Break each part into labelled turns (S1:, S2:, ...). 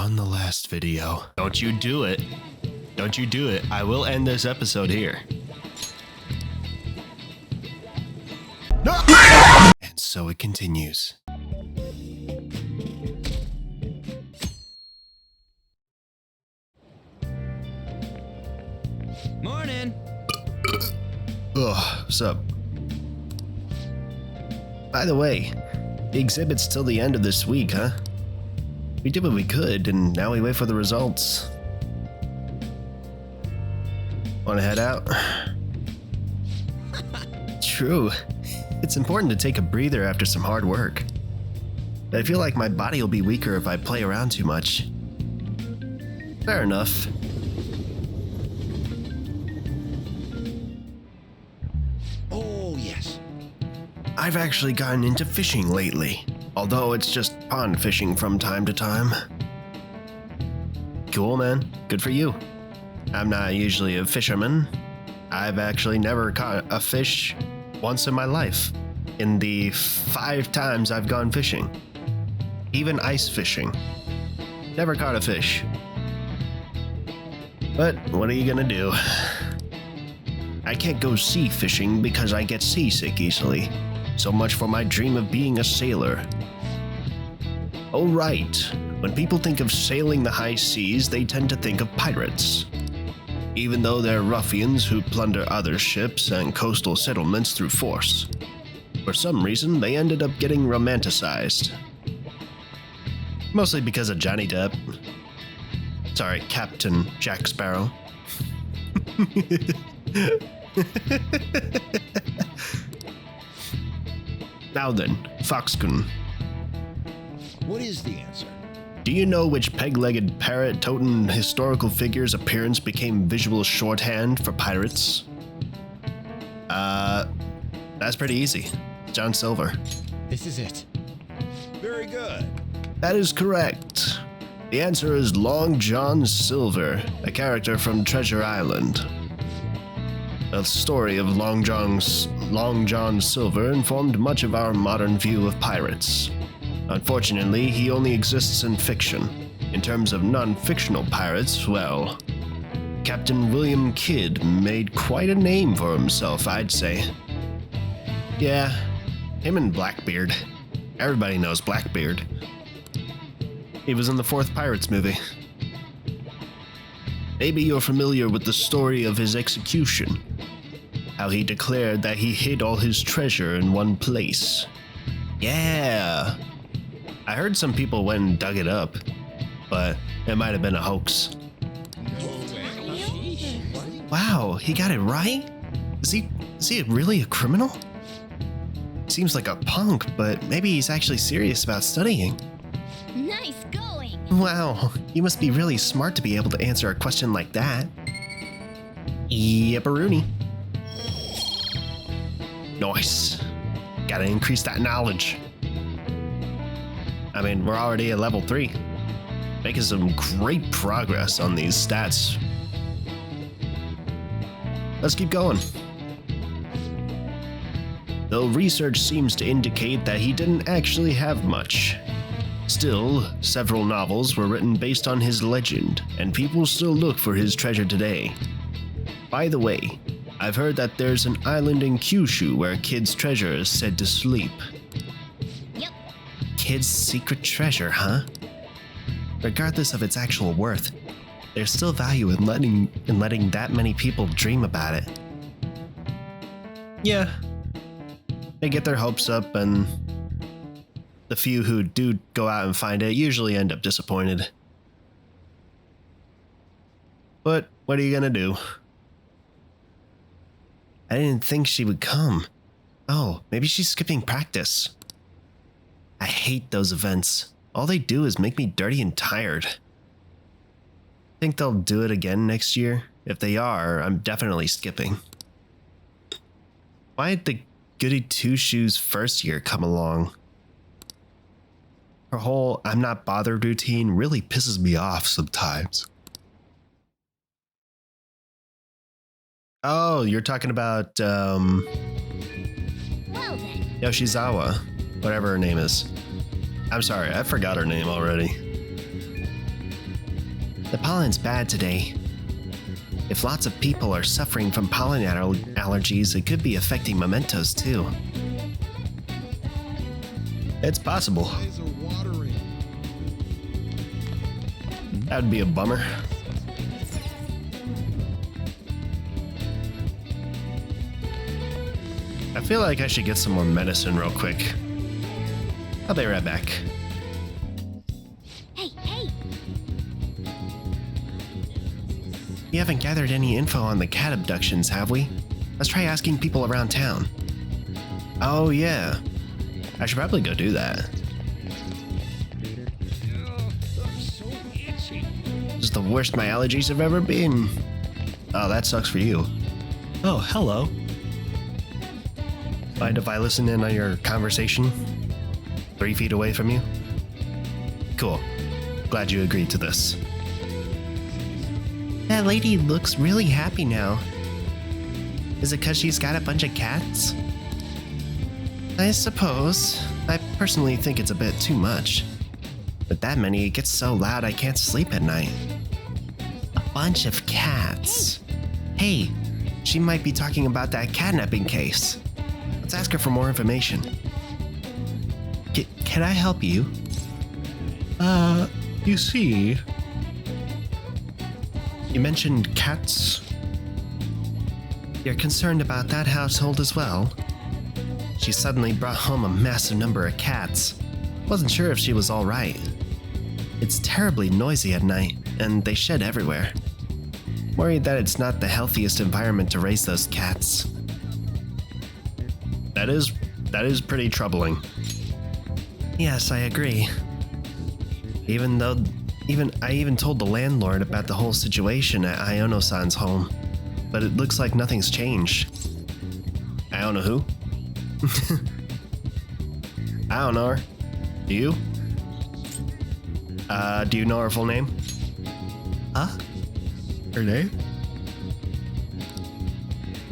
S1: on the last video. Don't you do it. Don't you do it. I will end this episode here. No! And so it continues.
S2: Morning.
S1: Ugh, what's up? By the way, the exhibit's till the end of this week, huh? We did what we could, and now we wait for the results. Wanna head out? True. It's important to take a breather after some hard work. But I feel like my body will be weaker if I play around too much. Fair enough.
S2: Oh, yes.
S1: I've actually gotten into fishing lately, although it's just pond fishing from time to time. Cool, man. Good for you. I'm not usually a fisherman. I've actually never caught a fish once in my life, in the 5 times I've gone fishing. Even ice fishing. Never caught a fish. But what are you gonna do? I can't go sea fishing because I get seasick easily. So much for my dream of being a sailor. Oh right, when people think of sailing the high seas, they tend to think of pirates. Even though they're ruffians who plunder other ships and coastal settlements through force. For some reason, they ended up getting romanticized. Mostly because of Johnny Depp. Sorry, Captain Jack Sparrow. Now then, Foxconn.
S2: What is the answer?
S1: Do you know which peg-legged parrot-toting historical figure's appearance became visual shorthand for pirates? That's pretty easy. John Silver.
S2: This is it. Very good.
S1: That is correct. The answer is Long John Silver, a character from Treasure Island. The story of Long John Silver informed much of our modern view of pirates. Unfortunately, he only exists in fiction. In terms of non-fictional pirates, well, Captain William Kidd made quite a name for himself, I'd say. Yeah, him and Blackbeard. Everybody knows Blackbeard. He was in the 4th Pirates movie. Maybe you're familiar with the story of his execution. How he declared that he hid all his treasure in one place. Yeah. I heard some people went and dug it up, but it might have been a hoax. Wow, he got it right? Is he really a criminal? Seems like a punk, but maybe he's actually serious about studying.
S3: Nice going!
S1: Wow, you must be really smart to be able to answer a question like that. Yepperoonie. Nice. Gotta increase that knowledge. I mean, we're already at level 3. Making some great progress on these stats. Let's keep going. Though research seems to indicate that he didn't actually have much. Still, several novels were written based on his legend, and people still look for his treasure today. By the way, I've heard that there's an island in Kyushu where Kidd's treasure is said to sleep.
S3: Yep.
S1: Kidd's secret treasure, huh? Regardless of its actual worth, there's still value in letting that many people dream about it. Yeah. They get their hopes up, and the few who do go out and find it usually end up disappointed. But what are you gonna do? I didn't think she would come. Oh, maybe she's skipping practice. I hate those events. All they do is make me dirty and tired. Think they'll do it again next year? If they are, I'm definitely skipping. Why did the Goody Two-Shoes first year come along? Her whole I'm not bothered routine really pisses me off sometimes. Oh, you're talking about,
S3: Well then.
S1: Yoshizawa, whatever her name is. I'm sorry, I forgot her name already. The pollen's bad today. If lots of people are suffering from pollen allergies, it could be affecting Mementos too. It's possible.
S2: Eyes are watering.
S1: That would be a bummer. I feel like I should get some more medicine real quick. I'll be right back.
S3: Hey, hey!
S1: We haven't gathered any info on the cat abductions, have we? Let's try asking people around town. Oh yeah. I should probably go do that.
S2: I'm so itchy.
S1: This is the worst my allergies have ever been. Oh, that sucks for you. Oh, hello. Mind if I listen in on your conversation? 3 feet away from you? Cool. Glad you agreed to this. That lady looks really happy now. Is it because she's got a bunch of cats? I suppose. I personally think it's a bit too much. With that many, it gets so loud I can't sleep at night. A bunch of cats. Hey, she might be talking about that catnapping case. Let's ask her for more information. Can I help you? You see... You mentioned cats. You're concerned about that household as well? She suddenly brought home a massive number of cats. Wasn't sure if she was all right. It's terribly noisy at night, and they shed everywhere. Worried that it's not the healthiest environment to raise those cats. That is pretty troubling. Yes, I agree. I even told the landlord about the whole situation at Iono-san's home, but it looks like nothing's changed. Iono who? I don't know her. Do you? Do you know her full name? Huh? Her name?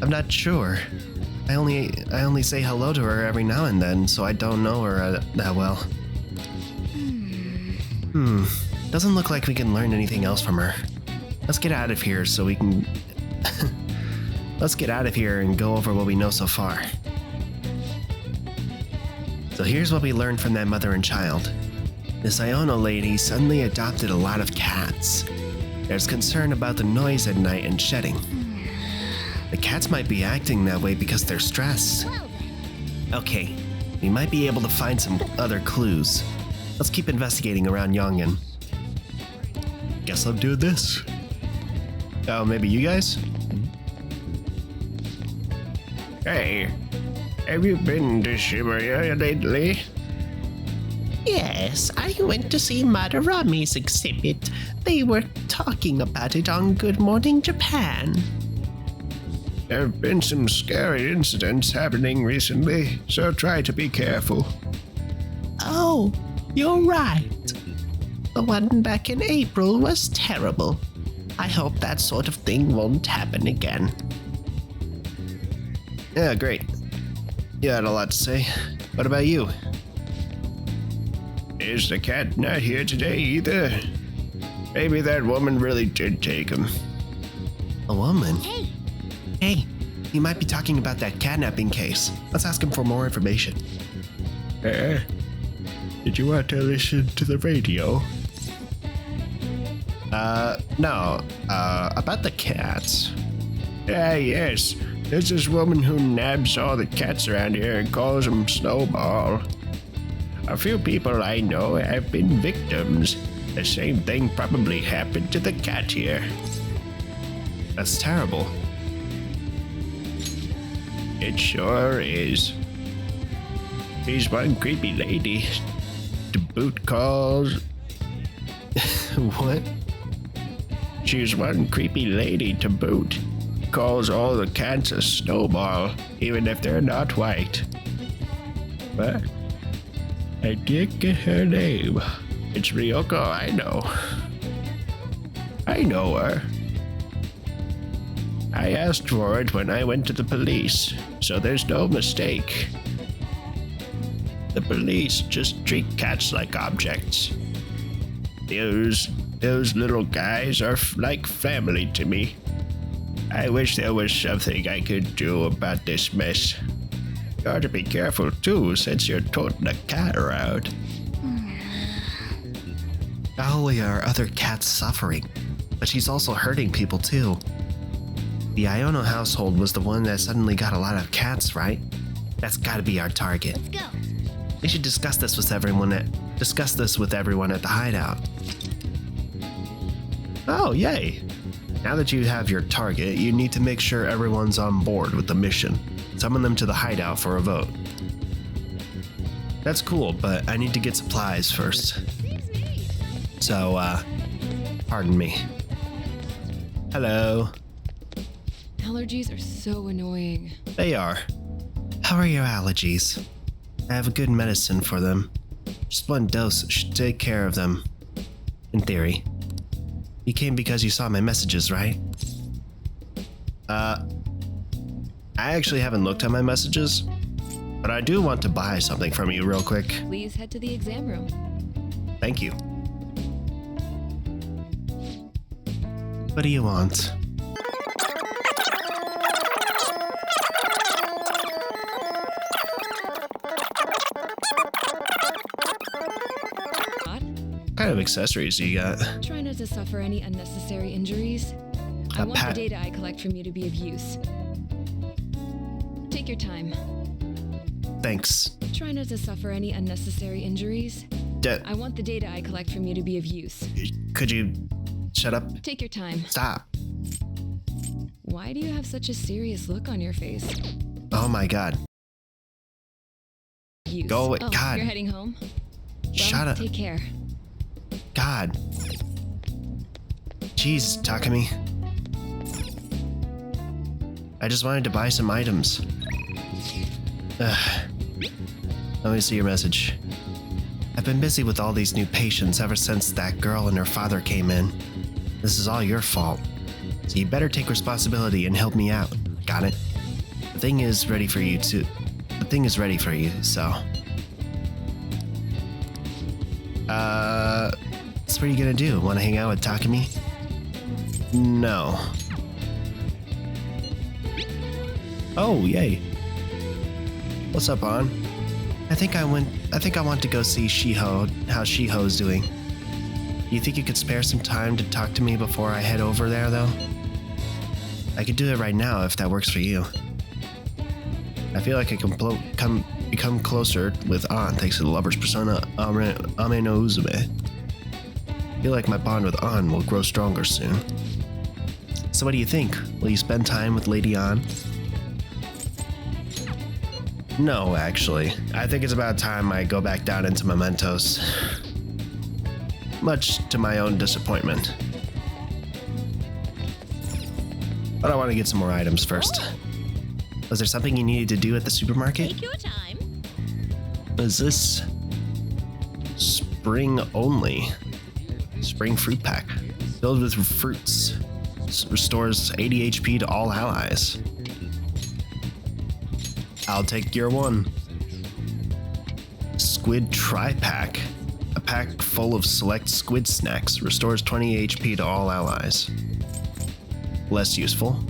S1: I'm not sure. I only say hello to her every now and then, so I don't know her that well. Doesn't look like we can learn anything else from her. Let's get out of here so we can... Let's get out of here and go over what we know so far. So here's what we learned from that mother and child. This Iono lady suddenly adopted a lot of cats. There's concern about the noise at night and shedding. The cats might be acting that way because they're stressed.
S3: Well then.
S1: Okay, we might be able to find some other clues. Let's keep investigating around Yongin. Guess I'm doing this. Oh, maybe you guys? Hey, have you been to Shibuya lately?
S4: Yes, I went to see Madarami's exhibit. They were talking about it on Good Morning Japan.
S1: There have been some scary incidents happening recently, so try to be careful.
S4: Oh, you're right. The one back in April was terrible. I hope that sort of thing won't happen again.
S1: Yeah, great. You had a lot to say. What about you? Is the cat not here today either? Maybe that woman really did take him. A woman?
S3: Hey!
S1: Hey, he might be talking about that catnapping case. Let's ask him for more information. Did you want to listen to the radio? No. About the cats. Yes. There's this woman who nabs all the cats around here and calls them Snowball. A few people I know have been victims. The same thing probably happened to the cat here. That's terrible. It sure is. She's one creepy lady. To boot calls... What? She's one creepy lady to boot. Calls all the cats a Snowball, even if they're not white. But I did get her name. It's Ryoko, I know. I know her. I asked for it when I went to the police, so there's no mistake. The police just treat cats like objects. Use Those little guys are like family to me. I wish there was something I could do about this mess. You ought to be careful too, since you're toting a cat around.
S4: Not only are other cats suffering, but she's also hurting people too. The Iono household was the one that suddenly got a lot of cats, right? That's gotta be our target.
S3: Let's go.
S4: We should discuss this with everyone at the hideout.
S1: Oh, yay. Now that you have your target, you need to make sure everyone's on board with the mission. Summon them to the hideout for a vote. That's cool, but I need to get supplies first. So, pardon me. Hello.
S5: Allergies are so annoying.
S1: They are.
S4: How are your allergies? I have a good medicine for them. Just one dose should take care of them. In theory. You came because you saw my messages, right?
S1: I actually haven't looked at my messages, but I do want to buy something from you real quick.
S5: Please head to the exam room.
S1: Thank you.
S4: What do you want?
S1: What kind of accessories do you got?
S5: Try not to suffer any unnecessary injuries. I want the data I collect from you to be of use. Take your time.
S4: Thanks.
S5: Try not to suffer any unnecessary injuries. I want the data I collect from you to be of use.
S4: Could you shut up?
S5: Take your time.
S4: Stop.
S5: Why do you have such a serious look on your face?
S4: Oh my god.
S5: Use.
S4: Go away.
S5: Oh,
S4: God.
S5: You're heading home? Well,
S4: Shut up.
S5: Take care.
S4: God. Jeez, Takumi. I just wanted to buy some items. Ugh. Let me see your message. I've been busy with all these new patients ever since that girl and her father came in. This is all your fault. So you better take responsibility and help me out. Got it? The thing is ready for you, so... So what are you gonna do? Wanna hang out with Takumi?
S1: No. Oh, yay. What's up, On?
S4: I think I want to go see Shiho, how Shiho's doing. You think you could spare some time to talk to me before I head over there, though? I could do it right now if that works for you. I feel like I can become closer with An thanks to the lover's persona Ame no Uzume. I feel like my bond with An will grow stronger soon. So what do you think? Will you spend time with Lady An?
S1: No, actually. I think it's about time I go back down into Mementos. Much to my own disappointment. But I want to get some more items first.
S4: Was there something you needed to do at the supermarket?
S3: Take your time.
S1: Is this spring only? Spring fruit pack. Filled with fruits. Restores 80 HP to all allies. I'll take your one. Squid tri-pack. A pack full of select squid snacks. Restores 20 HP to all allies. Less useful.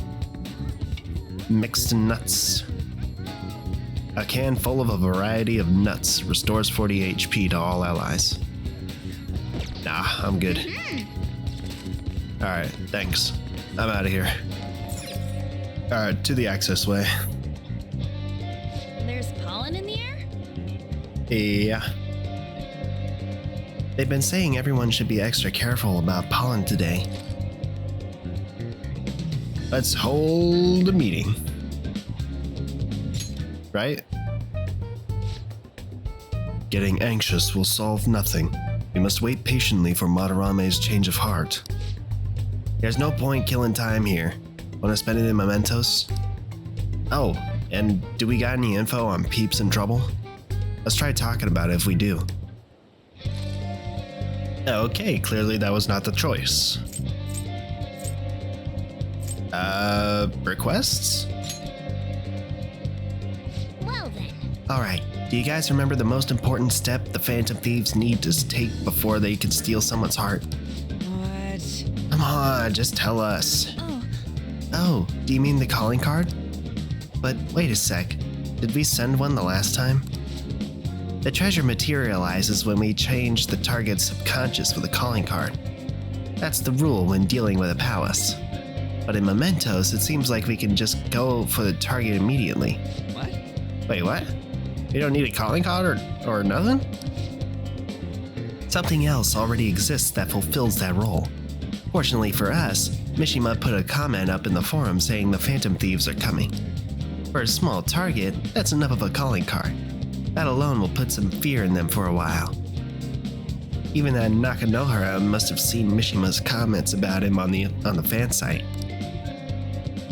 S1: Mixed nuts. A can full of a variety of nuts. Restores 40 HP to all allies. Nah, I'm good. Alright, thanks. I'm out of here. Alright, to the access way.
S3: There's pollen in the air?
S1: Yeah.
S4: They've been saying everyone should be extra careful about pollen today.
S1: Let's hold a meeting. Right? Getting anxious will solve nothing. We must wait patiently for Madarame's change of heart.
S4: There's no point killing time here. Wanna spend it in Mementos? Oh, and do we got any info on peeps in trouble? Let's try talking about it if we do.
S1: Okay, clearly that was not the choice. Requests?
S3: Well then.
S4: Alright, do you guys remember the most important step the Phantom Thieves need to take before they can steal someone's heart? on, just tell us.
S3: Oh,
S4: Oh, do you mean the calling card? But wait a sec, did we send one the last time? The treasure materializes when we change the target's subconscious with a calling card. That's the rule when dealing with a palace. But in Mementos, it seems like we can just go for the target immediately.
S2: What?
S4: Wait, what? We don't need a calling card or nothing? Something else already exists that fulfills that role. Fortunately for us, Mishima put a comment up in the forum saying the Phantom Thieves are coming. For a small target, that's enough of a calling card. That alone will put some fear in them for a while. Even that Nakanohara must have seen Mishima's comments about him on the fan site.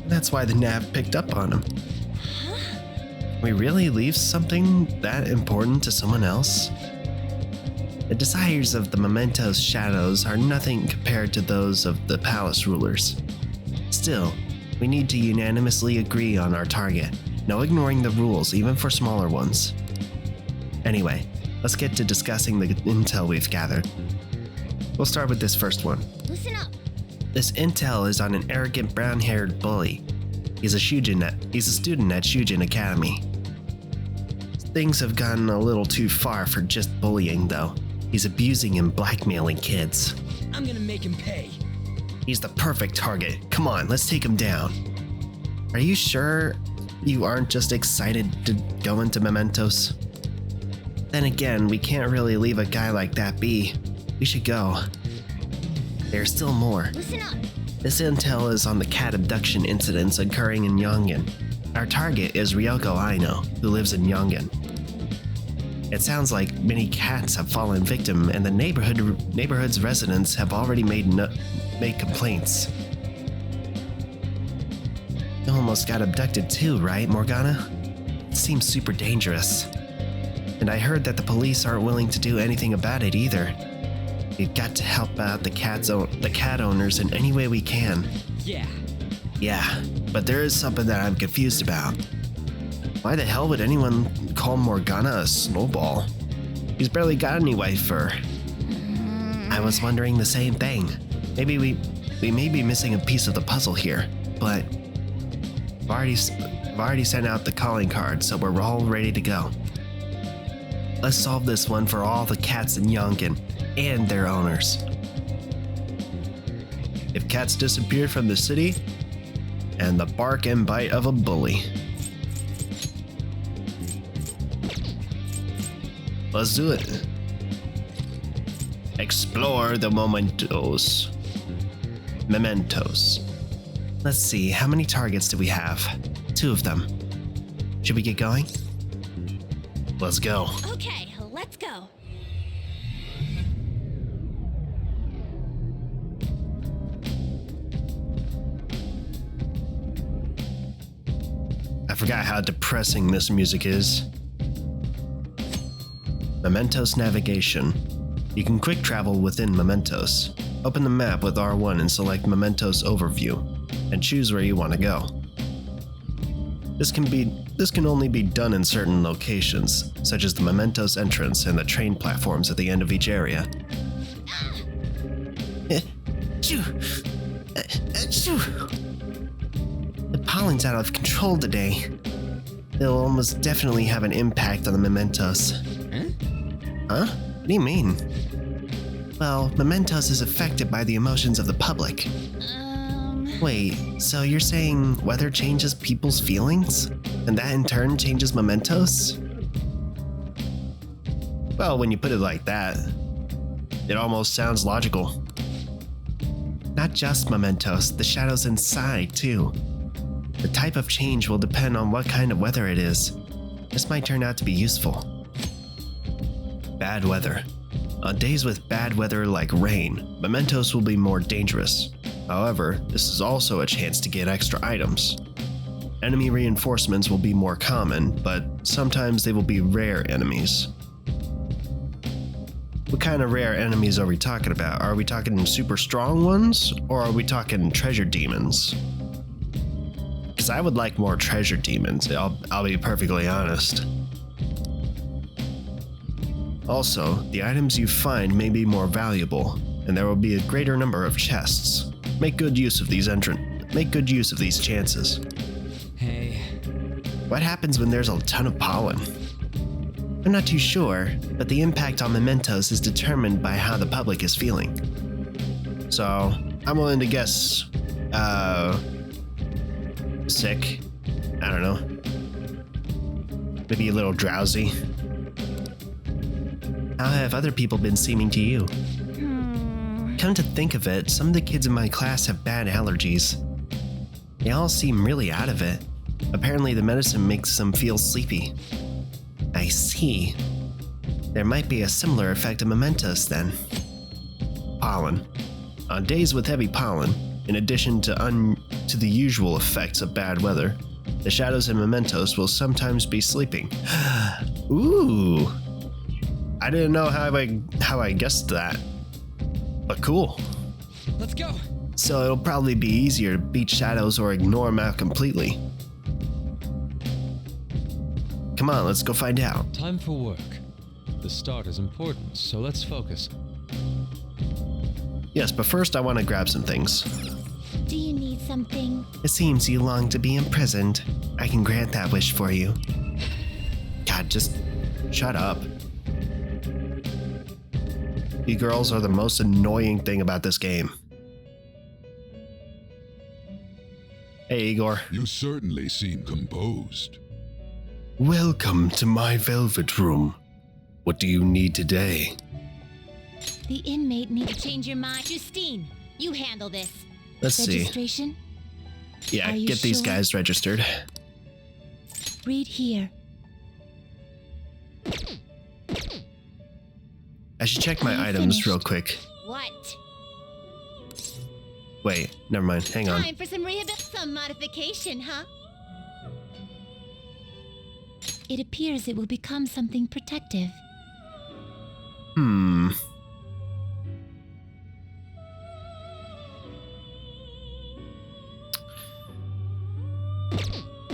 S4: That's why the nav picked up on him. We really leave something that important to someone else? The desires of the Mementos shadows are nothing compared to those of the palace rulers. Still, we need to unanimously agree on our target. No ignoring the rules, even for smaller ones. Anyway, let's get to discussing the intel we've gathered. We'll start with this first one.
S3: listen up.
S4: This intel is on an arrogant brown-haired bully. He's a student at Shujin Academy. Things have gotten a little too far for just bullying, though. He's abusing and blackmailing kids.
S2: I'm gonna make him pay.
S4: He's the perfect target. Come on, let's take him down. Are you sure you aren't just excited to go into Mementos? Then again, we can't really leave a guy like that be. We should go. There's still more.
S3: Listen up.
S4: This intel is on the cat abduction incidents occurring in Yongen. Our target is Ryoko Aino, who lives in Yongen. It sounds like many cats have fallen victim, and the neighborhood's residents have already made complaints. You almost got abducted too, right, Morgana? It seems super dangerous. And I heard that the police aren't willing to do anything about it either. We've got to help out the cat owners in any way we can.
S2: Yeah.
S4: Yeah, but there is something that I'm confused about. Why the hell would anyone call Morgana a snowball? He's barely got any white fur. I was wondering the same thing. Maybe we may be missing a piece of the puzzle here, but I've already sent out the calling card, so we're all ready to go. Let's solve this one for all the cats in Yongen and their owners. If cats disappeared from the city, and the bark and bite of a bully. Let's do it. Explore the Mementos. Let's see, how many targets do we have? 2 of them. Should we get going? Let's go.
S3: Okay, let's go.
S4: I forgot how depressing this music is. Mementos navigation. You can quick travel within Mementos. Open the map with R1 and select Mementos overview, and choose where you want to go. This can only be done in certain locations, such as the Mementos entrance and the train platforms at the end of each area. The pollen's out of control today. It'll almost definitely have an impact on the Mementos. Huh? What do you mean? Well, Mementos is affected by the emotions of the public. Wait, so you're saying weather changes people's feelings? And that in turn changes Mementos? Well, when you put it like that, it almost sounds logical. Not just Mementos, the shadows inside too. The type of change will depend on what kind of weather it is. This might turn out to be useful. Bad weather. On days with bad weather like rain, Mementos will be more dangerous. However, this is also a chance to get extra items. Enemy reinforcements will be more common, but sometimes they will be rare enemies. What kind of rare enemies are we talking about? Are we talking super strong ones, or are we talking treasure demons? Because I would like more treasure demons, I'll be perfectly honest. Also, the items you find may be more valuable, and there will be a greater number of chests.
S1: Make good use of these chances.
S2: Hey.
S4: What happens when there's a ton of pollen? I'm not too sure, but the impact on Mementos is determined by how the public is feeling.
S1: So, I'm willing to guess, sick. I don't know. Maybe a little drowsy.
S4: How have other people been seeming to you? Come to think of it, some of the kids in my class have bad allergies. They all seem really out of it. Apparently the medicine makes them feel sleepy. I see. There might be a similar effect of Mementos then.
S1: Pollen. On days with heavy pollen, in addition to the usual effects of bad weather, the shadows in Mementos will sometimes be sleeping. Ooh. I didn't know how I guessed that. But cool.
S2: Let's go.
S1: So it'll probably be easier to beat shadows or ignore them out completely. Come on, let's go find out.
S2: Time for work. The start is important, so let's focus.
S1: Yes, but first I want to grab some things.
S3: Do you need something?
S4: It seems you long to be imprisoned. I can grant that wish for you.
S1: God, just shut up. You girls are the most annoying thing about this game. Hey, Igor.
S6: You certainly seem composed.
S1: Welcome to my velvet room. What do you need today?
S3: The inmate need to change your mind. Justine, you handle this.
S1: Let's see.
S3: Registration?
S1: Yeah,
S3: Are you
S1: get these
S3: sure?
S1: guys registered.
S3: Read here.
S1: I should check my
S3: I'm
S1: items
S3: finished.
S1: real quick.
S3: What?
S1: Wait, never mind. Hang on.
S3: Time for some some modification, huh? It appears it will become something protective.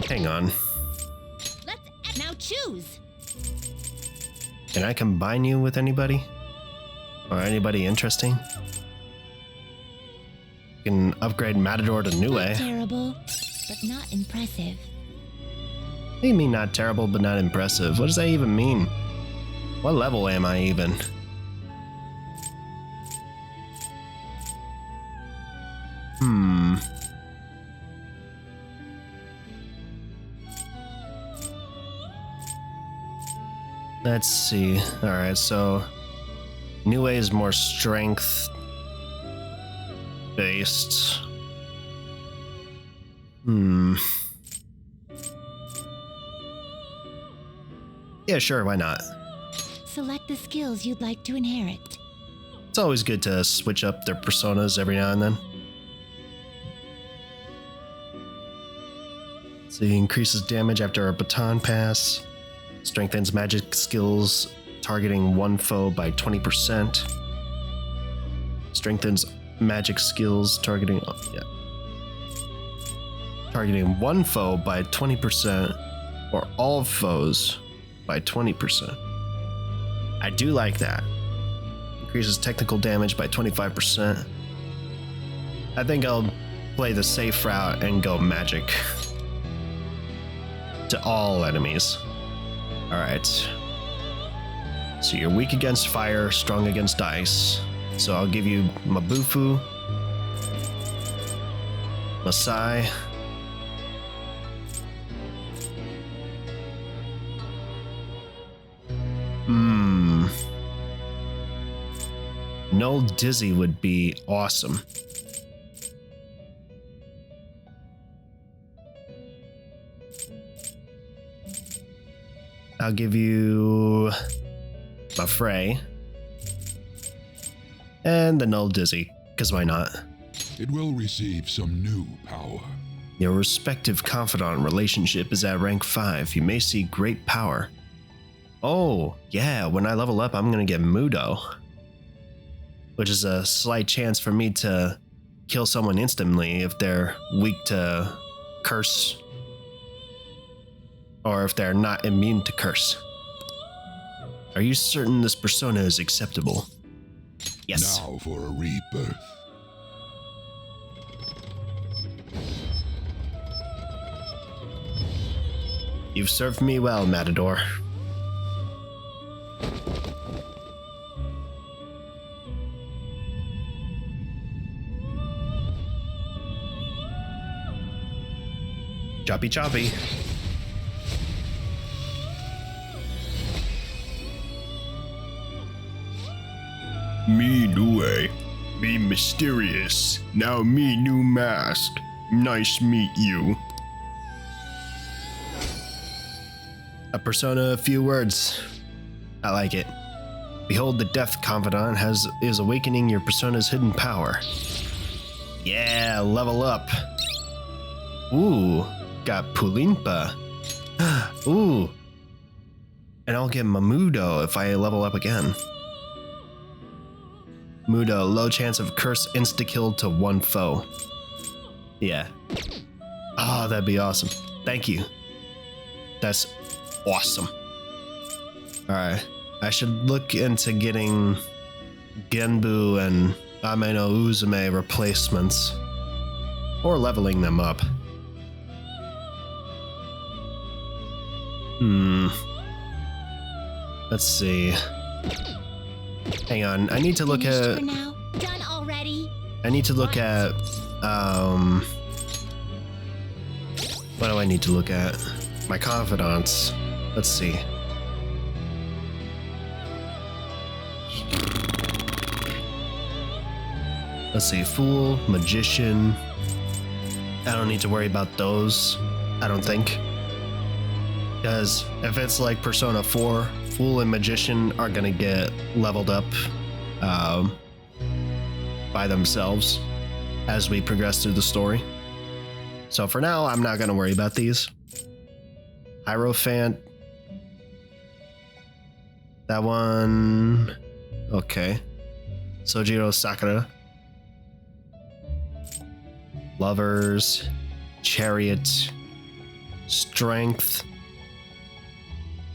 S1: Hang on.
S3: Let's now choose.
S1: Can I combine you with anybody? Or anybody interesting? You can upgrade Matador to Niue.
S3: Not terrible, but not impressive.
S1: What do you mean not terrible but not impressive? What does that even mean? What level am I even? Let's see. Alright, so Niue is more strength based. Yeah, sure, why not?
S3: Select the skills you'd like to inherit.
S1: It's always good to switch up their personas every now and then. So he increases damage after a baton pass, strengthens magic skills targeting one foe by 20%, strengthens magic skills targeting one foe by 20% or all foes by 20%. I do like that. Increases technical damage by 25%. I think I'll play the safe route and go magic to all enemies. Alright. So you're weak against fire, strong against ice. So I'll give you Mabufu, Masai, Null Dizzy would be awesome. I'll give you Mafrey and the Null Dizzy, because why not?
S6: It will receive some new power.
S1: Your respective confidant relationship is at rank 5. You may see great power. Oh, yeah, when I level up, I'm going to get Mudo, which is a slight chance for me to kill someone instantly if they're weak to curse or if they're not immune to curse. Are you certain this persona is acceptable? Yes.
S6: Now for a rebirth.
S1: You've served me well, Matador. Choppy choppy. Me new way. Be mysterious. Now me new mask. Nice meet you. A persona, a few words. I like it. Behold, the Death Confidant is awakening your persona's hidden power. Yeah, level up. Ooh, got Pulimpa. Ooh. And I'll get Mamudo if I level up again. Mudo, low chance of curse insta-kill to one foe. Yeah. Oh, that'd be awesome. Thank you. That's awesome. Alright. I should look into getting Genbu and Ame no Uzume replacements. Or leveling them up. Let's see. Hang on, I need to look
S3: Finished
S1: at...
S3: for now? Done already?
S1: I need to look at... What do I need to look at? My confidants. Let's see. Let's see, Fool, Magician. I don't need to worry about those, I don't think. Because if it's like Persona 4, Fool and Magician are gonna get leveled up by themselves as we progress through the story. So for now, I'm not gonna worry about these. Hierophant. That one. Okay. Sojiro Sakura. Lovers. Chariot. Strength.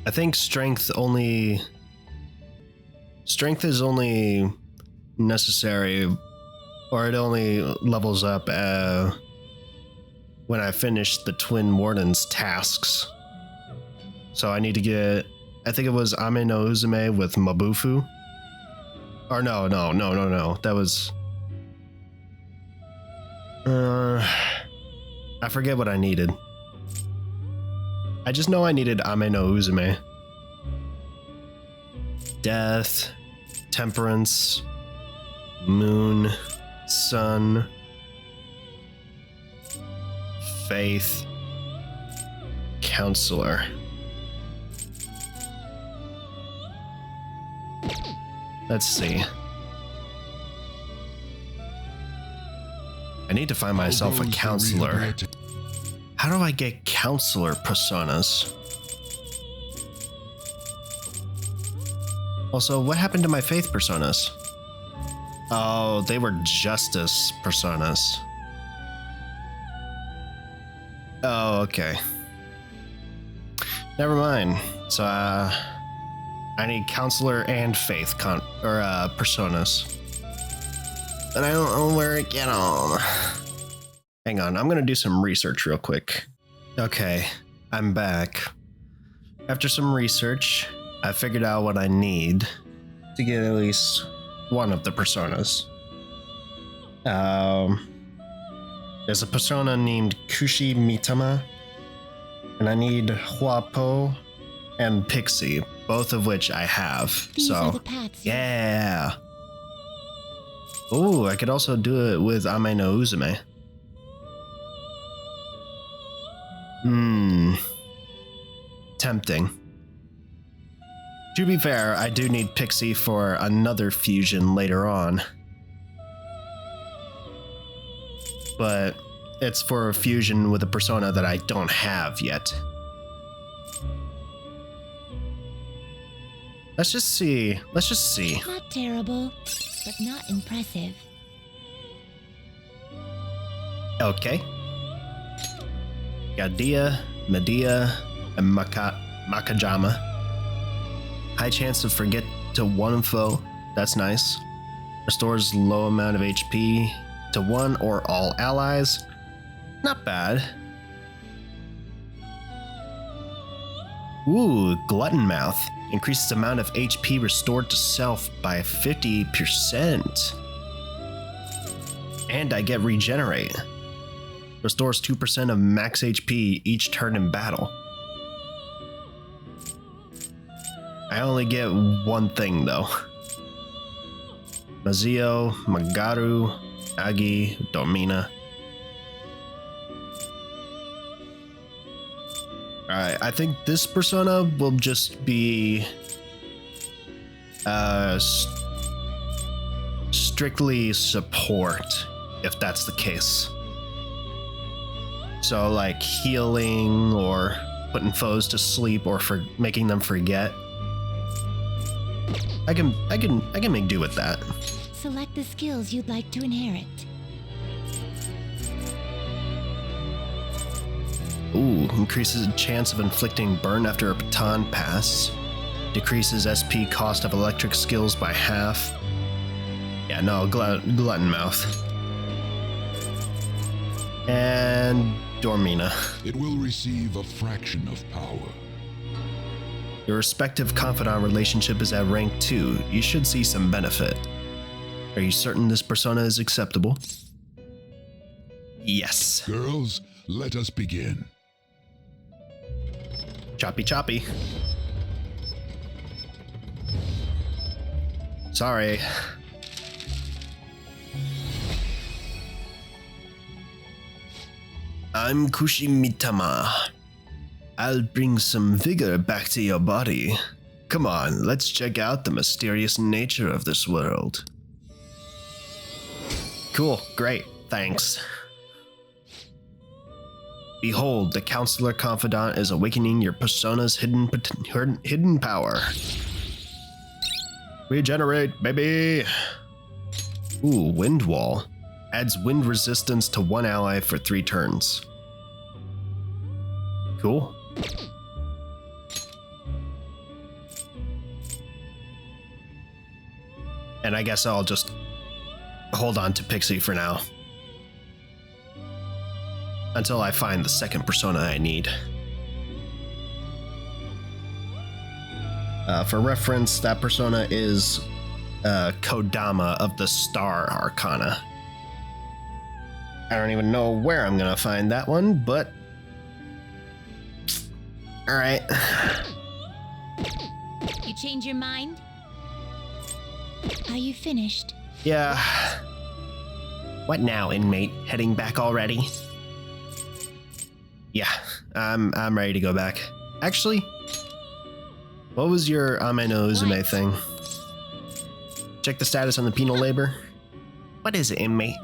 S1: I think strength is only necessary, or it only levels up when I finish the Twin Warden's tasks. So I need to get, I think it was Ame no Uzume with Mabufu. Or no. That was... I forget what I needed. I just know I needed Ame no Uzume. Death, Temperance, Moon, Sun, Faith, Counselor. Let's see. I need to find myself a counselor. How do I get counselor personas? Also, what happened to my faith personas? Oh, they were justice personas. Oh, okay. Never mind. So, I need counselor and faith personas. And I don't know where to get them. Hang on, I'm gonna do some research real quick. Okay, I'm back. After some research, I figured out what I need to get at least one of the personas. There's a persona named Kushi Mitama, and I need Huapo and Pixie, both of which I have.
S3: These are the paths.
S1: Yeah. Oh, I could also do it with Ame no Uzume. Tempting. To be fair, I do need Pixie for another fusion later on. But it's for a fusion with a persona that I don't have yet. Let's just see.
S3: Not terrible, but not impressive.
S1: Okay. Got Dia, Medea, and Makajama. High chance to forget to one foe. That's nice. Restores low amount of HP to one or all allies. Not bad.
S4: Ooh, Glutton Mouth. Increases amount of HP restored to self by 50%. And I get Regenerate. Restores 2% of max HP each turn in battle. I only get one thing though. Mazio, Magaru, Agi, Dormina. Alright, I think this persona will just be strictly support, if that's the case. So like healing or putting foes to sleep or for making them forget. I can make do with that.
S3: Select the skills you'd like to inherit.
S4: Ooh, increases the chance of inflicting burn after a baton pass. Decreases SP cost of electric skills by half. Yeah, no, Glutton Mouth. And Dormina.
S6: It will receive a fraction of power.
S4: Your respective confidant relationship is at rank 2. You should see some benefit. Are you certain this persona is acceptable? Yes.
S6: Girls, let us begin.
S4: Choppy choppy. Sorry. I'm Kushimitama. I'll bring some vigor back to your body. Come on, let's check out the mysterious nature of this world. Cool, great, thanks. Behold, the Counselor Confidant is awakening your persona's hidden power. Regenerate, baby! Ooh, Wind Wall. Adds wind resistance to one ally for 3 turns. Cool. And I guess I'll just hold on to Pixie for now. Until I find the second persona I need. For reference, that persona is Kodama of the Star Arcana. I don't even know where I'm gonna find that one, but... Alright.
S3: You change your mind? Are you finished?
S4: Yeah. What now, inmate? Heading back already? Yeah, I'm ready to go back. Actually, what was your Ame no Uzume thing? Check the status on the penal labor. What is it, inmate?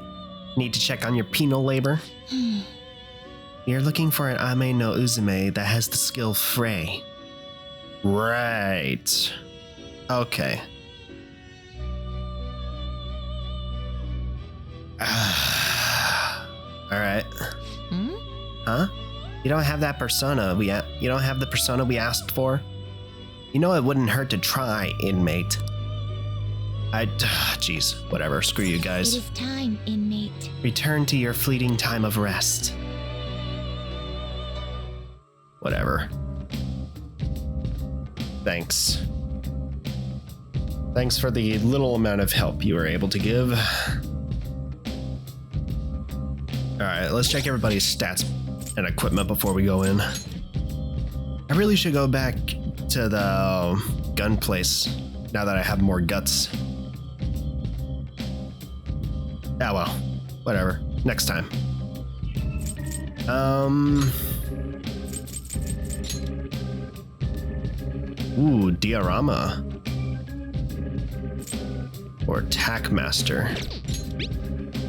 S4: Need to check on your penal labor? You're looking for an Ame no Uzume that has the skill Fray. Right. Okay. Alright. Huh? You don't have that persona you don't have the persona we asked for? You know it wouldn't hurt to try, inmate. Jeez, whatever, screw you guys.
S3: It is time, inmate.
S4: Return to your fleeting time of rest. Whatever. Thanks. Thanks for the little amount of help you were able to give. Alright, let's check everybody's stats and equipment before we go in. I really should go back to the gun place now that I have more guts. Ah well, whatever. Next time. Ooh, diorama. Or attack master.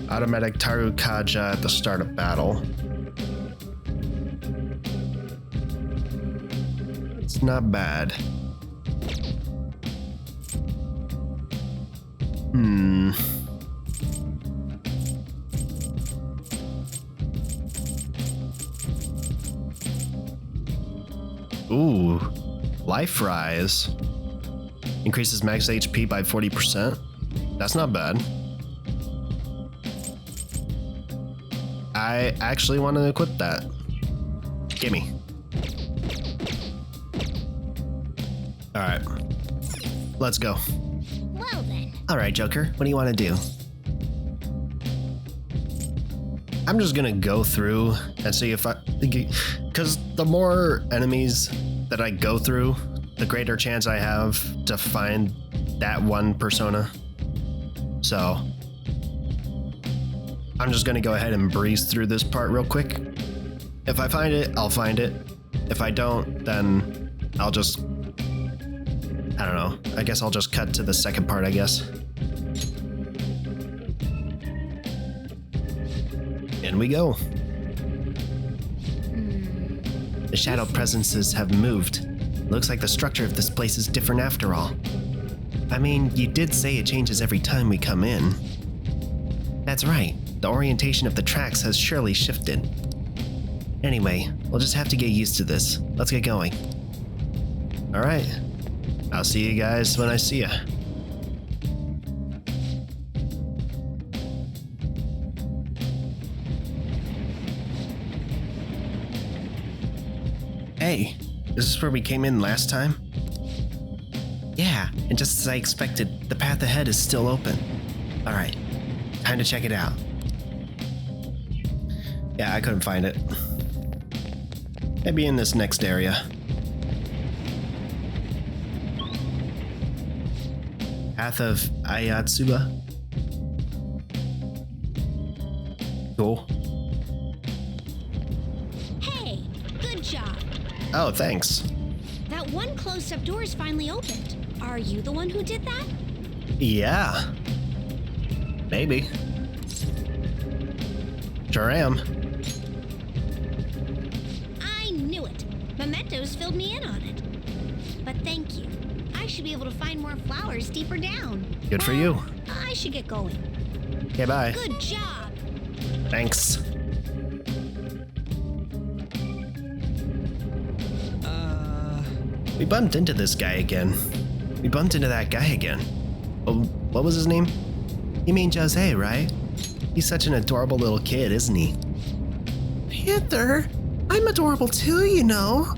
S4: Automatic Taru Kaja at the start of battle. It's not bad. Ooh, life rise. Increases max HP by 40%. That's not bad. I actually want to equip that. Gimme. All right. Let's go.
S3: Well then.
S4: All right, Joker. What do you want to do? I'm just gonna go through and see if because the more enemies that I go through, the greater chance I have to find that one persona. So I'm just gonna go ahead and breeze through this part real quick. If I find it, I'll find it. If I don't, then I'll just, I don't know. I guess I'll just cut to the second part, I guess. In we go. The shadow presences have moved. Looks like the structure of this place is different after all. I mean, you did say it changes every time we come in. That's right. The orientation of the tracks has surely shifted. Anyway, we'll just have to get used to this. Let's get going. All right. I'll see you guys when I see ya. Hey, is this where we came in last time? Yeah, and just as I expected, the path ahead is still open. All right, time to check it out. Yeah, I couldn't find it. Maybe in this next area. Path of Ayatsuba. Cool.
S3: Hey, good job.
S4: Oh, thanks.
S3: That one closed-up door is finally opened. Are you the one who did that?
S4: Yeah. Maybe. Sure am.
S3: I knew it. Mementos filled me in on it. But thank you. I should be able to find more flowers deeper down.
S4: Good for you.
S3: I should get going.
S4: Okay, bye.
S3: Good job.
S4: Thanks. We bumped into this guy again. We bumped into that guy again. Oh, what was his name? You mean Jose, right? He's such an adorable little kid, isn't he? Panther, I'm adorable too, you know.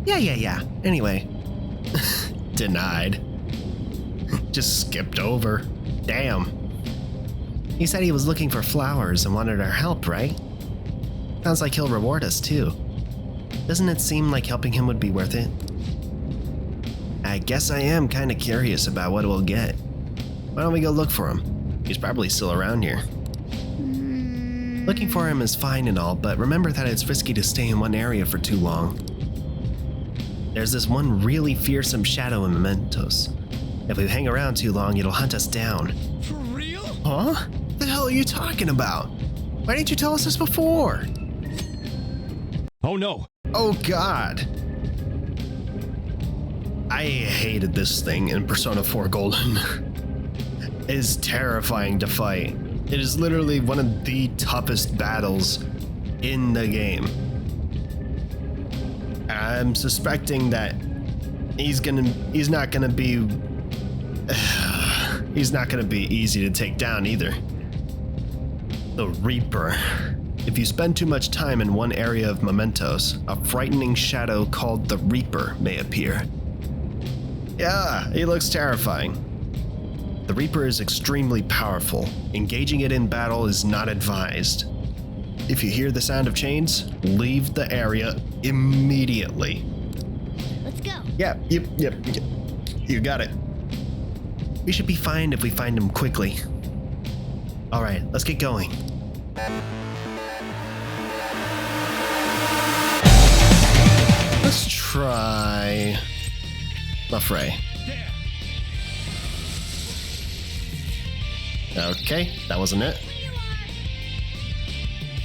S4: Yeah. Anyway. Denied. Just skipped over. Damn. He said he was looking for flowers and wanted our help, right? Sounds like he'll reward us too. Doesn't it seem like helping him would be worth it? I guess I am kind of curious about what we'll get. Why don't we go look for him? He's probably still around here. Looking for him is fine and all, but remember that it's risky to stay in one area for too long. There's this one really fearsome shadow in Mementos. If we hang around too long, it'll hunt us down.
S7: For real?
S4: Huh? What the hell are you talking about? Why didn't you tell us this before?
S2: Oh no!
S4: Oh god. I hated this thing in Persona 4 Golden. It is terrifying to fight. It is literally one of the toughest battles in the game. I'm suspecting that he's not gonna be easy to take down either. The Reaper. If you spend too much time in one area of Mementos, a frightening shadow called the Reaper may appear. Yeah, he looks terrifying. The Reaper is extremely powerful. Engaging it in battle is not advised. If you hear the sound of chains, leave the area immediately.
S3: Let's go.
S4: Yep. You got it. We should be fine if we find him quickly. All right, let's get going. Let's try Lafray. Okay, that wasn't it.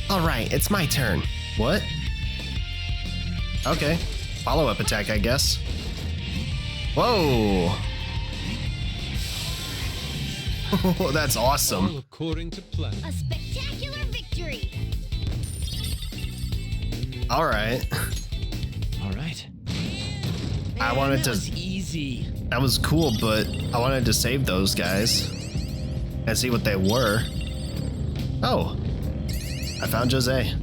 S4: All right, it's my turn. What? Okay, follow-up attack, I guess. Whoa. Oh, that's awesome.
S2: All according to plan.
S3: A spectacular victory.
S2: All right.
S4: I wanted to.
S7: That was easy.
S4: That was cool, but I wanted to save those guys and see what they were. Oh, I found Jose.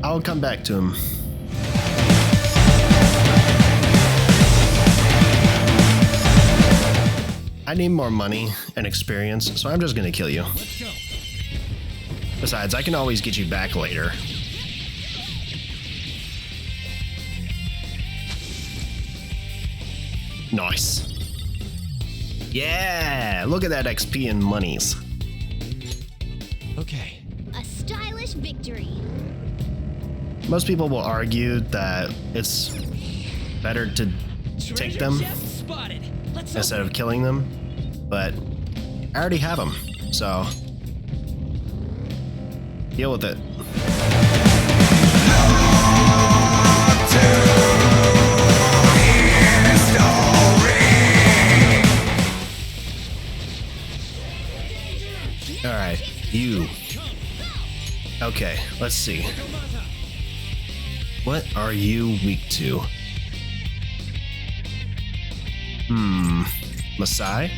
S4: I'll come back to him.
S1: I need more money and experience, so I'm just gonna kill you.
S2: Let's go.
S1: Besides, I can always get you back later. Nice. Yeah, look at that XP and monies.
S2: Okay.
S3: A stylish victory.
S1: Most people will argue that it's better to take them instead of killing them, but I already have them, so deal with it. All right, you. Okay, let's see. What are you weak to? Masai?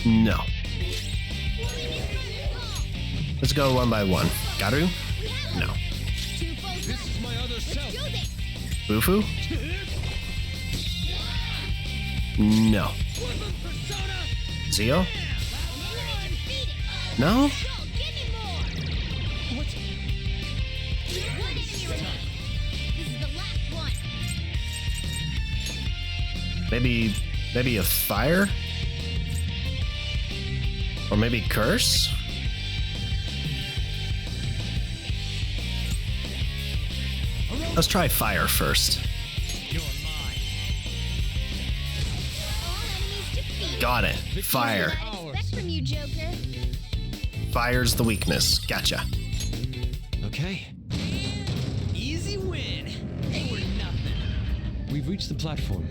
S1: No. Let's go one by one. Garu? No.
S2: This is my other self.
S1: Bufu? No. Zio? No? Maybe a fire? Or maybe curse? Let's try fire first. Got it. Fire.
S3: From you, Joker.
S1: Fire's the weakness. Gotcha.
S2: Okay.
S7: Easy win. They were nothing.
S2: We've reached the platform.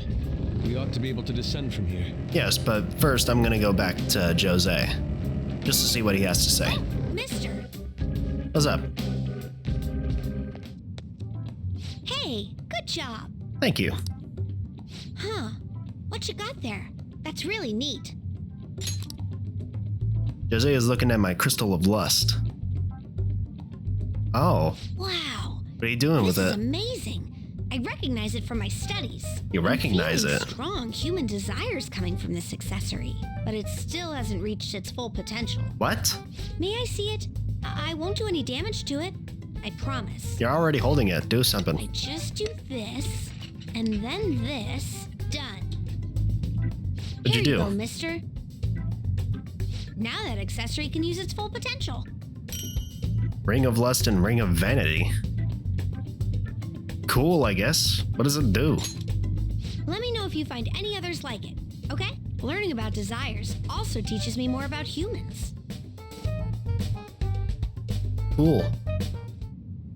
S2: We ought to be able to descend from here.
S1: Yes, but first I'm gonna go back to Jose. Just to see what he has to say.
S3: Mister.
S1: What's up?
S3: Hey, good job.
S1: Thank you.
S3: Huh. What you got there? That's really neat.
S1: Jose is looking at my crystal of lust. Oh,
S3: Wow.
S1: what are you doing with
S3: This is
S1: it?
S3: amazing. I recognize it from my studies.
S1: You recognize
S3: I'm feeling
S1: it?
S3: Strong human desires coming from this accessory, but it still hasn't reached its full potential.
S1: What?
S3: May I see it? I won't do any damage to it. I promise.
S1: You're already holding it. Do
S3: I
S1: something.
S3: just do this, and then this. Done.
S1: What'd
S3: Here
S1: you do?
S3: go, mister. Now that accessory can use its full potential.
S1: Ring of lust and ring of vanity. Cool, I guess. What does it do?
S3: Let me know if you find any others like it, okay? Learning about desires also teaches me more about humans.
S1: Cool.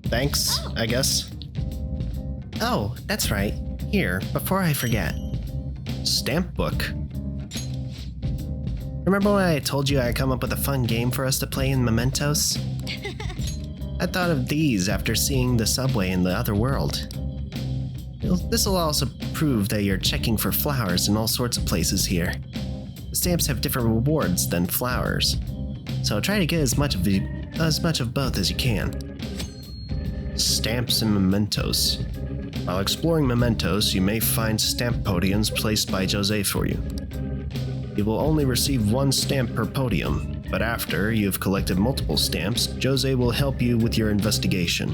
S1: Thanks, I guess.
S4: Oh, that's right. Here, before I forget.
S1: Stamp book.
S4: Remember when I told you I'd come up with a fun game for us to play in Mementos? I thought of these after seeing the subway in the other world. This'll also prove that you're checking for flowers in all sorts of places here. The stamps have different rewards than flowers, so try to get as much of both as you can.
S1: Stamps and mementos. While exploring mementos, you may find stamp podiums placed by Jose for you. You will only receive one stamp per podium, but after you have collected multiple stamps, Jose will help you with your investigation.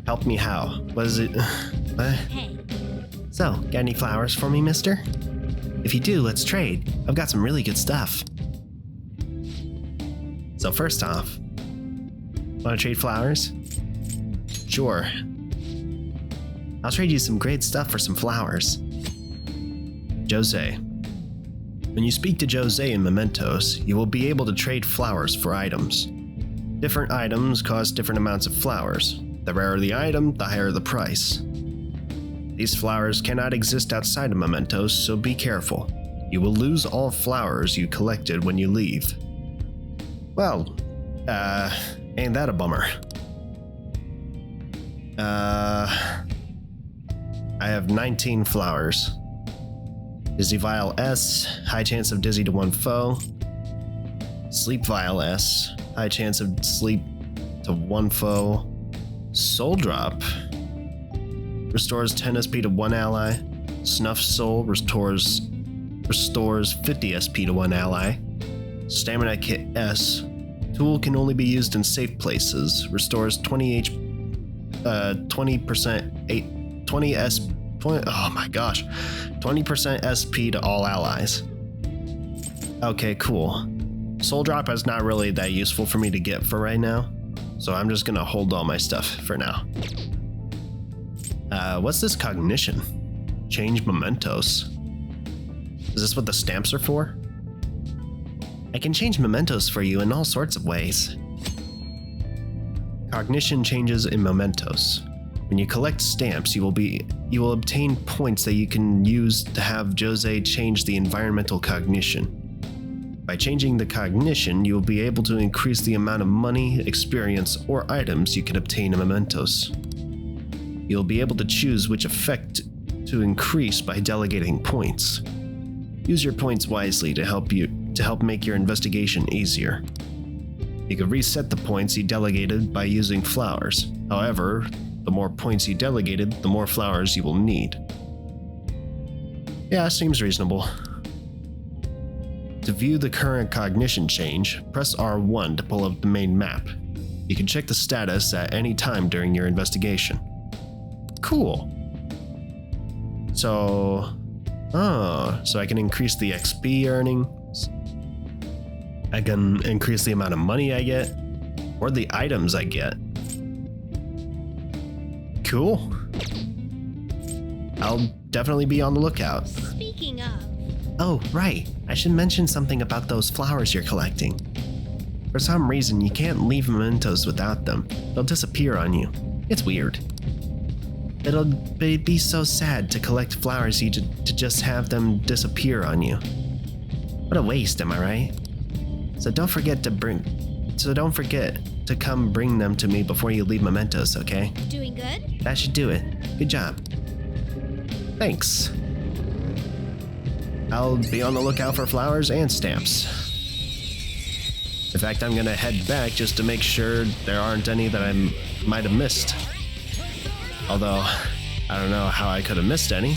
S1: Help me how? What is it?
S3: Hey,
S4: So, got any flowers for me, mister? If you do, let's trade. I've got some really good stuff. So first off, wanna trade flowers?
S1: Sure.
S4: I'll trade you some great stuff for some flowers.
S1: Jose. When you speak to Jose in Mementos, you will be able to trade flowers for items. Different items cost different amounts of flowers. The rarer the item, the higher the price. These flowers cannot exist outside of Mementos, so be careful. You will lose all flowers you collected when you leave. Well, ain't that a bummer? I have 19 flowers. Dizzy Vial S, high chance of dizzy to one foe. Sleep Vial S, high chance of sleep to one foe. Soul Drop restores 10 SP to one ally. Snuff Soul restores 50 SP to one ally. Stamina Kit S. Tool can only be used in safe places. Restores 20% oh my gosh. 20% SP to all allies. Okay, cool. Soul Drop is not really that useful for me to get for right now, so I'm just gonna hold all my stuff for now. What's this cognition? Change mementos. Is this what the stamps are for? I can change mementos for you in all sorts of ways. Cognition changes in mementos. When you collect stamps, you will obtain points that you can use to have Jose change the environmental cognition. By changing the cognition, you will be able to increase the amount of money, experience, or items you can obtain in mementos. You'll be able to choose which effect to increase by delegating points. Use your points wisely to help make your investigation easier. You can reset the points you delegated by using flowers. However, the more points you delegated, the more flowers you will need. Yeah, seems reasonable. To view the current cognition change, press R1 to pull up the main map. You can check the status at any time during your investigation. Cool. So I can increase the XP earnings. I can increase the amount of money I get, or the items I get. Cool. I'll definitely be on the lookout.
S3: Speaking of...
S4: Oh, right. I should mention something about those flowers you're collecting. For some reason, you can't leave mementos without them. They'll disappear on you. It's weird. It'd be so sad to collect flowers to just have them disappear on you. What a waste, am I right? So don't forget to come bring them to me before you leave mementos, okay?
S3: Doing good?
S4: That should do it. Good job. Thanks. I'll be on the lookout for flowers and stamps. In fact, I'm gonna head back just to make sure there aren't any that I might have missed. Although, I don't know how I could have missed any.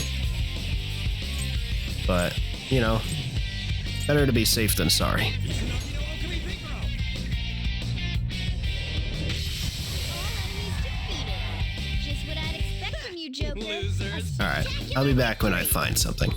S4: But, you know, better to be safe than sorry.
S3: Just what I'd expect from you, Joker.
S1: Alright, I'll be back when I find something.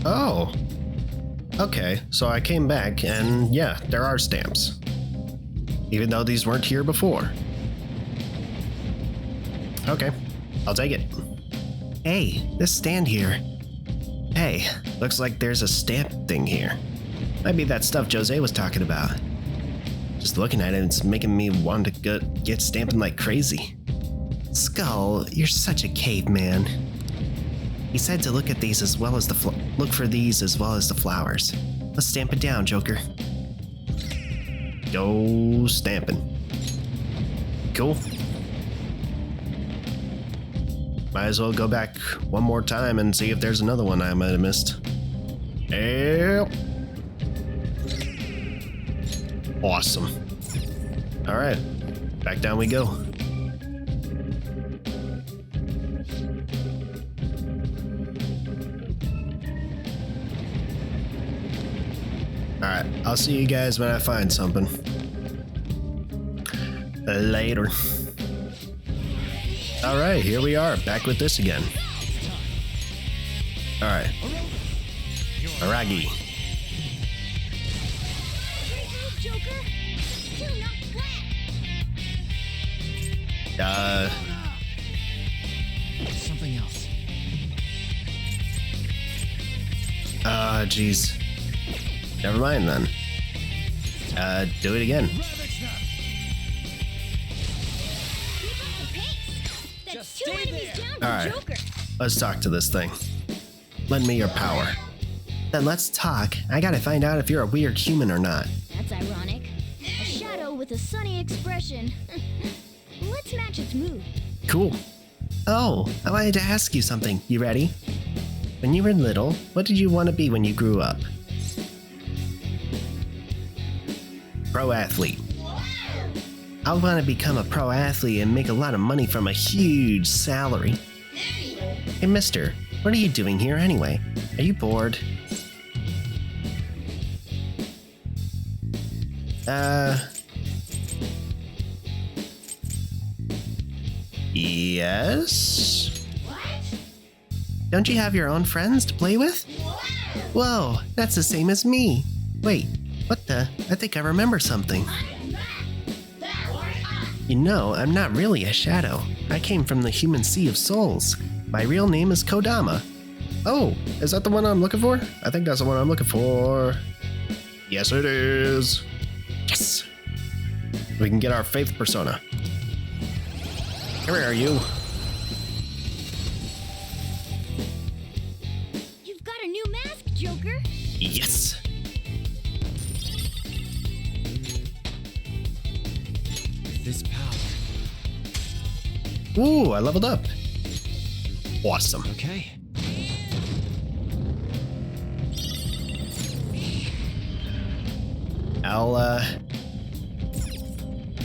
S1: Oh. Okay, so I came back and yeah, there are stamps. Even though these weren't here before. Okay, I'll take it. Hey, this stand here. Hey, looks like there's a stamp thing here. Might be that stuff Jose was talking about. Just looking at it, it's making me want to get stamping like crazy. Skull, you're such a caveman. He said to look for these as well as the flowers. Let's stamp it down, Joker. Go stamping. Cool. Might as well go back one more time and see if there's another one I might have missed. Yep. Awesome. All right, back down we go. Alright, I'll see you guys when I find something. Later. Alright, here we are, back with this again. Alright. Aragi.
S3: Great move, Joker. You knocked flat.
S7: Something else.
S1: Jeez. Never mind then. Do it again.
S3: Keep up the pace. That's
S7: Just
S3: two
S7: stay
S3: enemies
S7: there.
S3: down
S1: All
S3: to
S1: right.
S3: Joker.
S1: Let's talk to this thing. Lend me your power.
S4: Then let's talk. I gotta find out if you're a weird human or not.
S8: That's ironic. A shadow with a sunny expression. Let's match its mood.
S4: Cool. Oh, I wanted to ask you something. You ready? When you were little, what did you want to be when you grew up? Pro athlete. I want to become a pro athlete and make a lot of money from a huge salary. Hey, mister, what are you doing here anyway? Are you bored? Yes? Don't you have your own friends to play with? Whoa, that's the same as me. Wait, what the? I think I remember something. You know, I'm not really a shadow. I came from the human sea of souls. My real name is Kodama.
S1: Oh, is that the one I'm looking for? I think that's the one I'm looking for. Yes, it is. Yes! We can get our faith persona. Where are you?
S8: You've got a new mask, Joker.
S4: Yes!
S7: This power.
S1: Ooh, I leveled up. Awesome.
S7: Okay.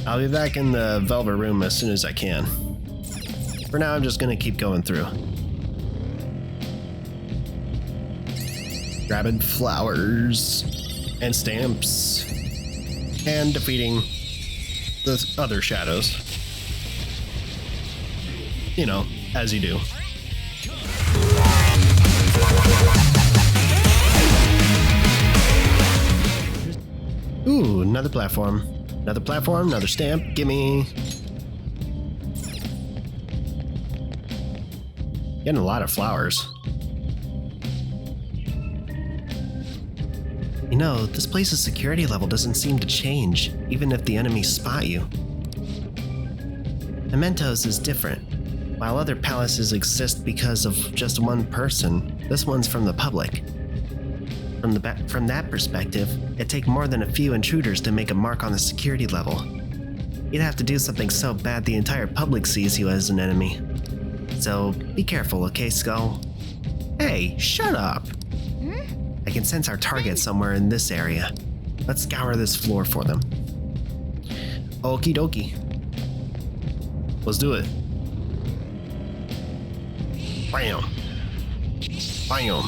S1: I'll be back in the Velvet Room as soon as I can. For now, I'm just gonna keep going through. Grabbing flowers and stamps and defeating the other shadows. You know, as you do. Ooh, another platform. Another platform, another stamp. Gimme. Getting a lot of flowers.
S4: You know, this place's security level doesn't seem to change, even if the enemies spot you. Mementos is different. While other palaces exist because of just one person, this one's from the public. From that perspective, it'd take more than a few intruders to make a mark on the security level. You'd have to do something so bad the entire public sees you as an enemy. So, be careful, okay, Skull? Hey, shut up! I can sense our target somewhere in this area. Let's scour this floor for them.
S1: Okie dokie. Let's do it. Bam. Bam.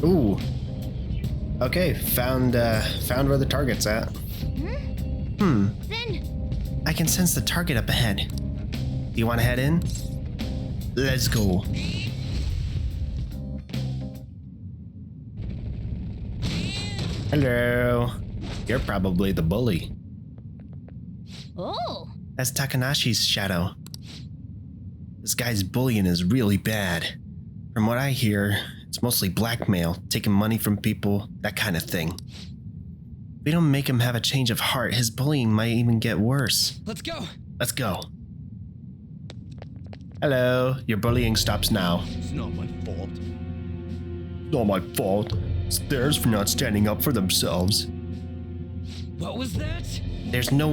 S1: Ooh. Okay, found where the target's at.
S8: Then
S4: I can sense the target up ahead. Do you want to head in?
S1: Let's go. Hello. You're probably the bully.
S8: oh,
S4: That's Takanashi's shadow. This guy's bullying is really bad. From what I hear, it's mostly blackmail, taking money from people, that kind of thing. If we don't make him have a change of heart, his bullying might even get worse.
S7: Let's go.
S4: Let's go. Hello, your bullying stops now.
S7: It's not my fault.
S1: Not my fault. It's theirs for not standing up for themselves.
S7: What was that?
S4: That's no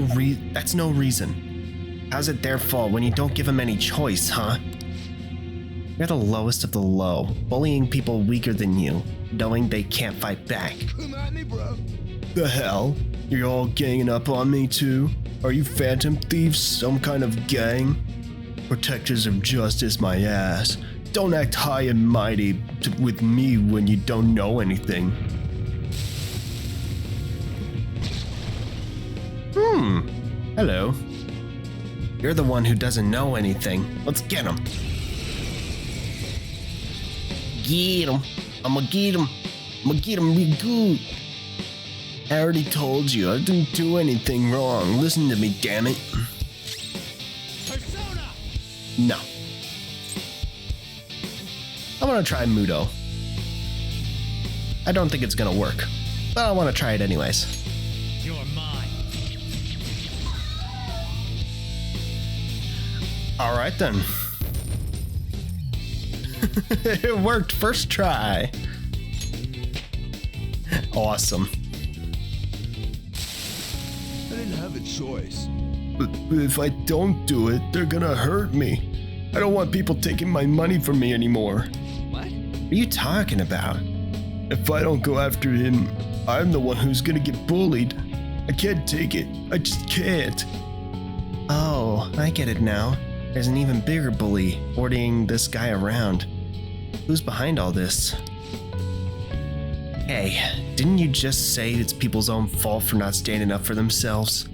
S4: reason. How's it their fault when you don't give them any choice, huh? You're the lowest of the low, bullying people weaker than you, knowing they can't fight back.
S6: Come at me, bro.
S1: The hell? You're all ganging up on me too? Are you phantom thieves, some kind of gang? Protectors of justice, my ass. Don't act high and mighty with me when you don't know anything. Hello.
S4: You're the one who doesn't know anything. Let's get him.
S1: Get him. I'ma get him. I'ma get him real good. I already told you, I didn't do anything wrong. Listen to me, damn it.
S7: Persona!
S1: No. I want to try Mudo. I don't think it's gonna work, but I want to try it anyways.
S7: You're mine.
S1: Alright then. It worked first try. Awesome.
S6: I didn't have a choice.
S1: But if I don't do it, they're gonna hurt me. I don't want people taking my money from me anymore.
S7: What?
S1: What are you talking about? If I don't go after him, I'm the one who's gonna get bullied. I can't take it. I just can't.
S4: Oh, I get it now. There's an even bigger bully orderly this guy around. Who's behind all this? Hey, didn't you just say it's people's own fault for not standing up for themselves?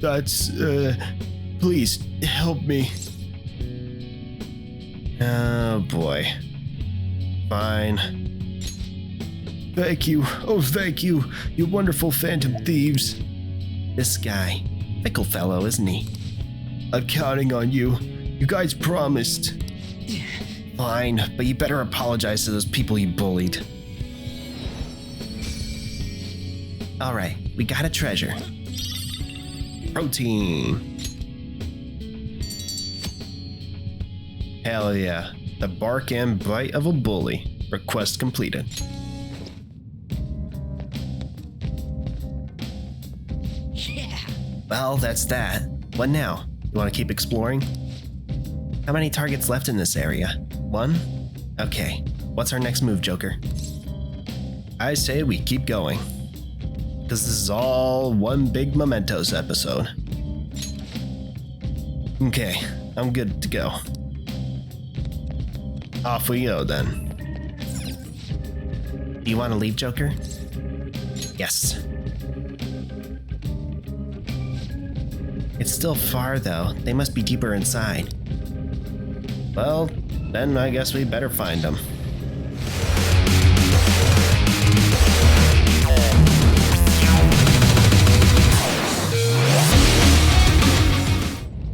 S1: That's, please, help me.
S4: Oh boy. Fine.
S1: Thank you. Oh, thank you, you wonderful phantom thieves.
S4: This guy. Fickle fellow, isn't he?
S1: I'm counting on you. You guys promised.
S4: Fine, but you better apologize to those people you bullied. Alright, we got a treasure.
S1: Protein. Hell yeah. The bark and bite of a bully. Request completed.
S7: Yeah.
S4: Well, that's that. What now? You want to keep exploring? How many targets left in this area? 1? Okay. What's our next move, Joker?
S1: I say we keep going. Because this is all one big Mementos episode. Okay, I'm good to go. Off we go then.
S4: Do you want to leave, Joker? Yes. It's still far, though. They must be deeper inside.
S1: Well, then I guess we better find them.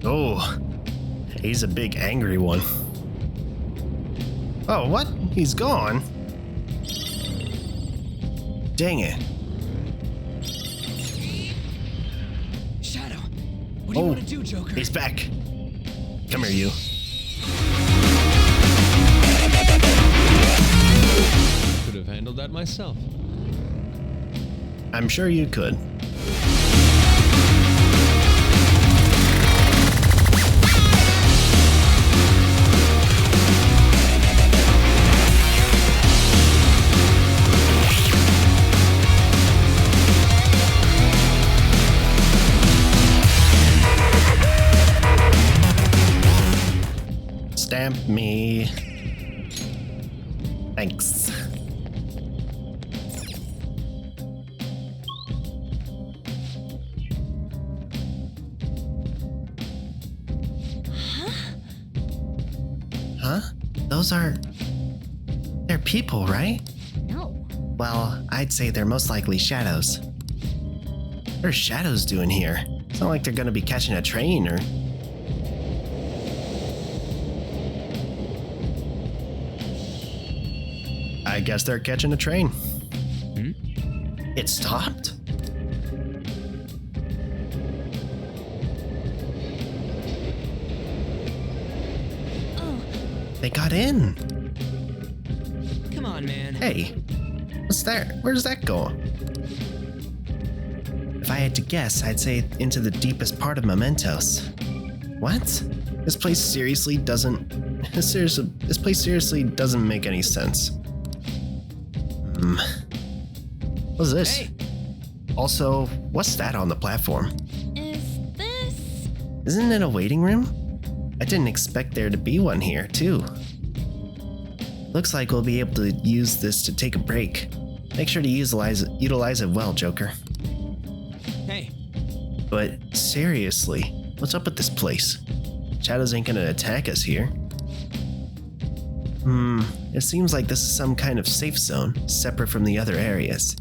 S1: Oh, he's a big angry one. Oh, what? He's gone? Dang it.
S7: Shadow, what do you want to do, Joker?
S1: He's back. Come here, you.
S2: Could have handled that myself.
S1: I'm sure you could. Stamp me. Thanks.
S4: Huh? Those are... They're people, right?
S8: No.
S4: Well, I'd say they're most likely shadows.
S1: What are shadows doing here? It's not like they're gonna be catching a train or... I guess they're catching a train. It stopped?
S8: Oh,
S4: They got in.
S7: Come on, man.
S4: Hey, what's that? Where's that going? If I had to guess, I'd say into the deepest part of Mementos. What?
S1: This place seriously doesn't... This place seriously doesn't make any sense. What's this?
S7: Hey.
S1: Also, what's that on the platform?
S8: is this?
S4: Isn't it a waiting room? I didn't expect there to be one here, too. Looks like we'll be able to use this to take a break. Make sure to utilize it well, Joker.
S7: Hey,
S1: But seriously, what's up with this place? Shadows ain't gonna attack us here.
S4: It seems like this is some kind of safe zone, separate from the other areas.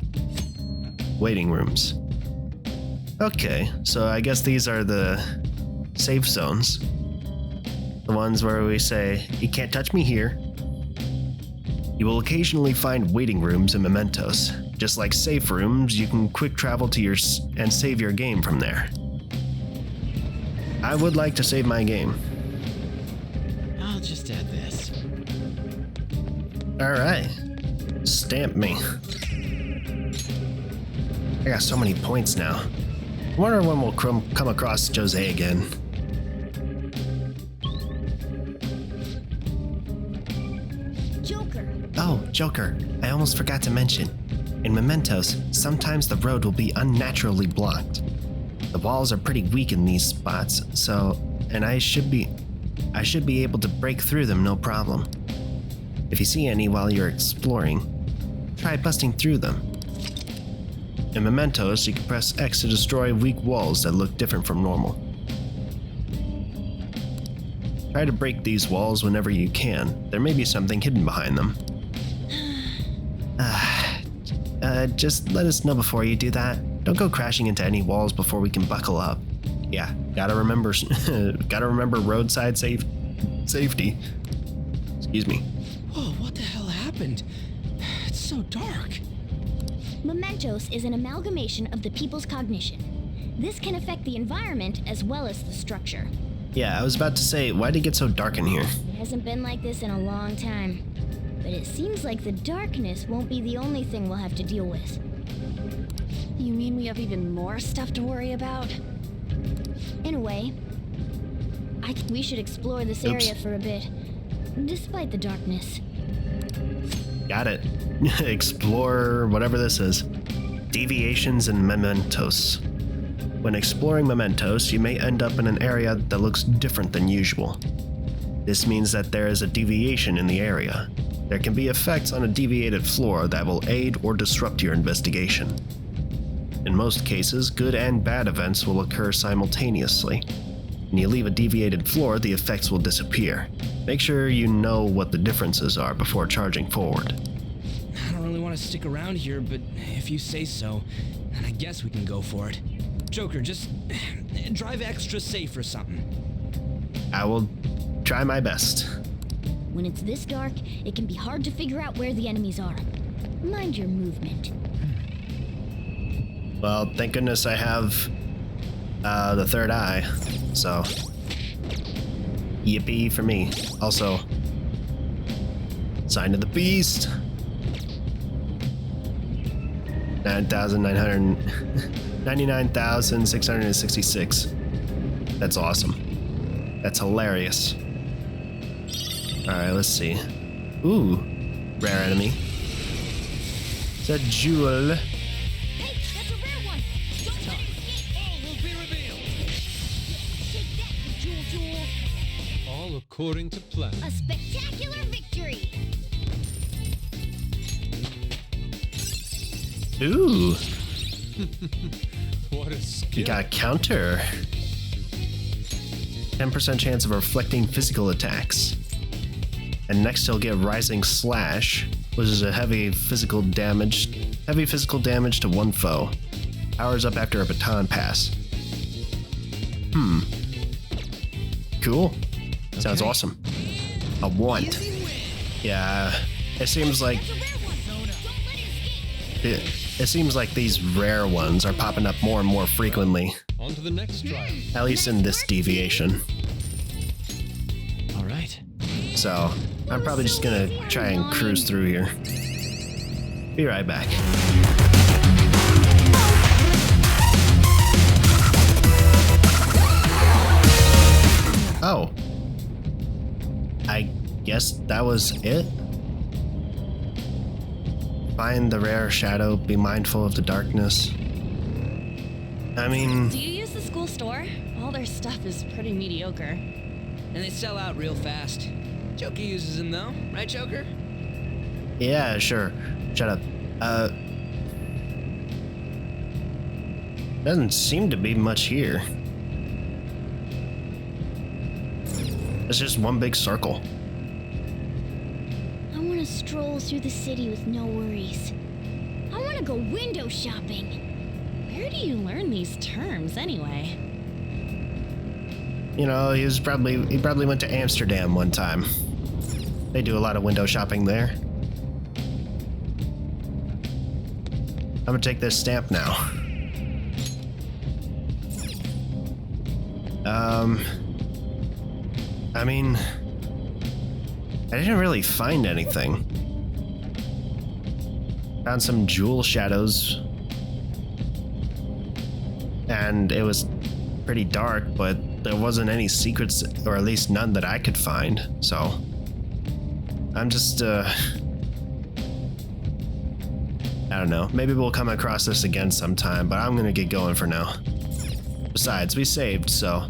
S1: Waiting rooms. Okay, so I guess these are the safe zones.
S4: The ones where we say, you can't touch me here. You will occasionally find waiting rooms in Mementos. Just like safe rooms, you can quick travel to and save your game from there. I would like to save my game.
S7: I'll just add this.
S4: Alright. Stamp me. I got so many points now. I wonder when we'll come across Jose again.
S8: Joker.
S4: Oh, Joker. I almost forgot to mention. In Mementos, sometimes the road will be unnaturally blocked. The walls are pretty weak in these spots, and I should be able to break through them no problem. If you see any while you're exploring, try busting through them. In Mementos, you can press X to destroy weak walls that look different from normal. Try to break these walls whenever you can. There may be something hidden behind them. Just let us know before you do that. Don't go crashing into any walls before we can buckle up. Yeah, gotta remember roadside safety. Excuse me.
S7: Whoa, what the hell happened? It's so dark.
S8: Mementos is an amalgamation of the people's cognition. This can affect the environment as well as the structure.
S4: Yeah, I was about to say, why'd it get so dark in here?
S8: It hasn't been like this in a long time. But it seems like the darkness won't be the only thing we'll have to deal with.
S5: You mean we have even more stuff to worry about?
S8: In a way. We should explore this area for a bit, despite the darkness.
S4: Got it. Explore whatever this is. Deviations in Mementos. When exploring Mementos, you may end up in an area that looks different than usual. This means that there is a deviation in the area. There can be effects on a deviated floor that will aid or disrupt your investigation. In most cases, good and bad events will occur simultaneously. When you leave a deviated floor, the effects will disappear. Make sure you know what the differences are before charging forward.
S7: I don't really want to stick around here, but if you say so, then I guess we can go for it. Joker, just drive extra safe or something.
S4: I will try my best.
S8: When it's this dark, it can be hard to figure out where the enemies are. Mind your movement.
S4: Well, thank goodness I have the third eye, so yippee for me. Also, Sign of the Beast. 99,666. That's awesome. That's hilarious. Alright, let's see. Ooh, rare enemy. It's a jewel.
S8: Hey, that's a rare one! Don't let him escape!
S7: All will be revealed!
S8: Take that, you jewel!
S2: All according to plan.
S8: A spectacular victory!
S4: Ooh,
S2: What a skill.
S4: you got a counter. 10% chance of reflecting physical attacks. And next he'll get Rising Slash, which is a heavy physical damage to one foe. Powers up after a baton pass. Cool. Sounds awesome. A want. Yeah, it seems like
S8: That's a rare one! Don't let him escape!
S4: it seems like these rare ones are popping up more and more frequently.
S2: On to the next trial.
S4: At least in this deviation.
S7: All right.
S4: So, I'm probably just gonna try and cruise through here. Be right back. Oh. I guess that was it? Find the rare shadow, be mindful of the darkness. I mean,
S5: Do you use the school store? All their stuff is pretty mediocre.
S7: And they sell out real fast. Joker uses them though, right, Joker?
S4: yeah, sure. Shut up. Doesn't seem to be much here. It's just one big circle.
S8: I want to stroll through the city with no worries. I want to go window shopping.
S5: Where do you learn these terms anyway?
S4: You know, he probably went to Amsterdam one time. They do a lot of window shopping there. I'm gonna take this stamp now. I mean, I didn't really find anything. Found some jewel shadows. And it was pretty dark, but there wasn't any secrets, or at least none that I could find, so I'm just, I don't know. Maybe we'll come across this again sometime, but I'm gonna get going for now. Besides, we saved, so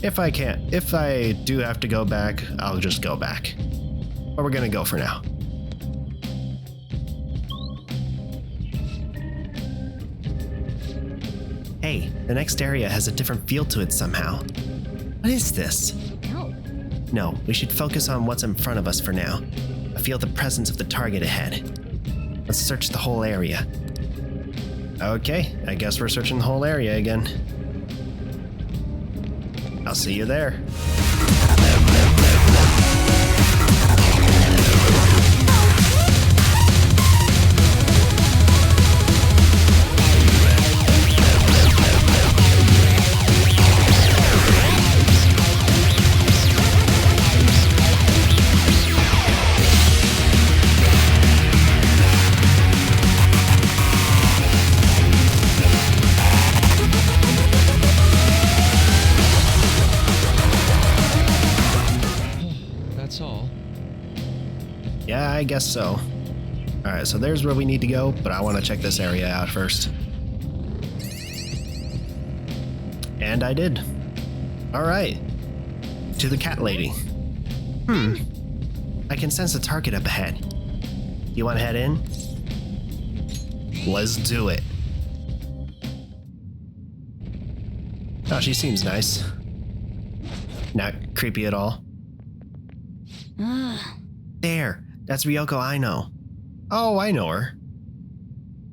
S4: if I do have to go back, I'll just go back. But we're gonna go for now. Hey, the next area has a different feel to it somehow. What is this? No, we should focus on what's in front of us for now. I feel the presence of the target ahead. Let's search the whole area. Okay, I guess we're searching the whole area again. I'll see you there. Yeah, I guess so. Alright, so there's where we need to go, but I want to check this area out first. And I did. Alright. To the cat lady. I can sense a target up ahead. You want to head in? Let's do it. Oh, she seems nice. Not creepy at all. There. That's Ryoko I know. Oh, I know her.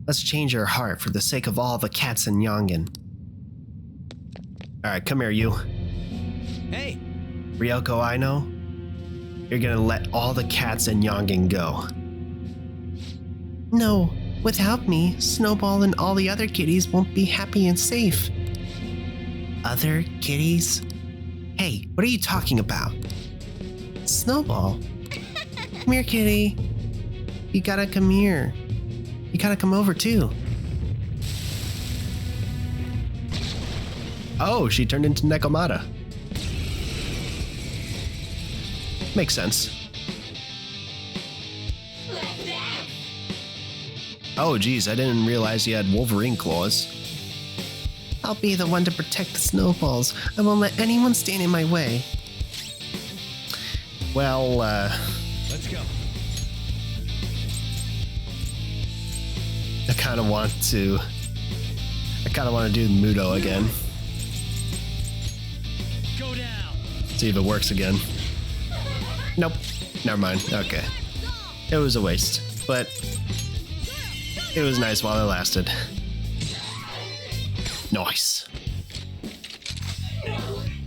S4: Let's change her heart for the sake of all the cats in Yongen. Alright, come here, you.
S7: Hey!
S4: Ryoko I know, you're gonna let all the cats in Yongen go. No, without me, Snowball and all the other kitties won't be happy and safe. Other kitties? Hey, what are you talking about? Snowball? Come here, kitty. You gotta come here. You gotta come over too. Oh, she turned into Nekomata. Makes sense. Oh, geez, I didn't realize he had Wolverine claws. I'll be the one to protect the Snowballs. I won't let anyone stand in my way. Well,
S7: let's go.
S4: I kind of want to do Mudo again.
S7: Go down.
S4: See if it works again. Nope. Never mind. Okay. It was a waste, but it was nice while it lasted. Nice.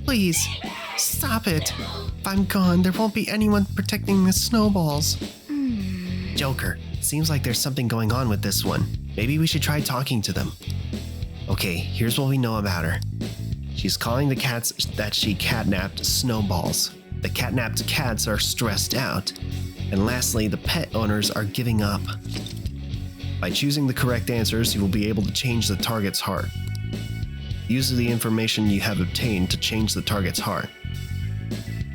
S4: Please, stop it. If I'm gone, there won't be anyone protecting the Snowballs. Joker, seems like there's something going on with this one. Maybe we should try talking to them. Okay, here's what we know about her. She's calling the cats that she catnapped Snowballs. The catnapped cats are stressed out. And lastly, the pet owners are giving up. By choosing the correct answers, you will be able to change the target's heart. Use the information you have obtained to change the target's heart.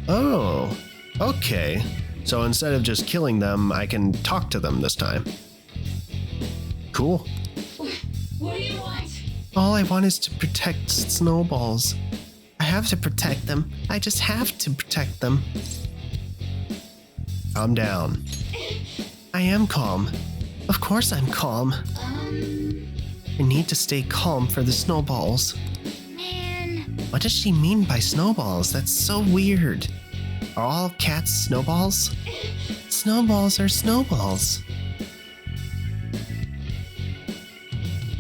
S4: Oh, okay. So instead of just killing them, I can talk to them this time. Cool.
S5: What do you want?
S4: All I want is to protect Snowballs. I have to protect them. I just have to protect them. Calm down. I am calm. Of course I'm calm. I need to stay calm for the Snowballs.
S8: Man.
S4: What does she mean by Snowballs? That's so weird. Are all cats Snowballs? Snowballs are Snowballs.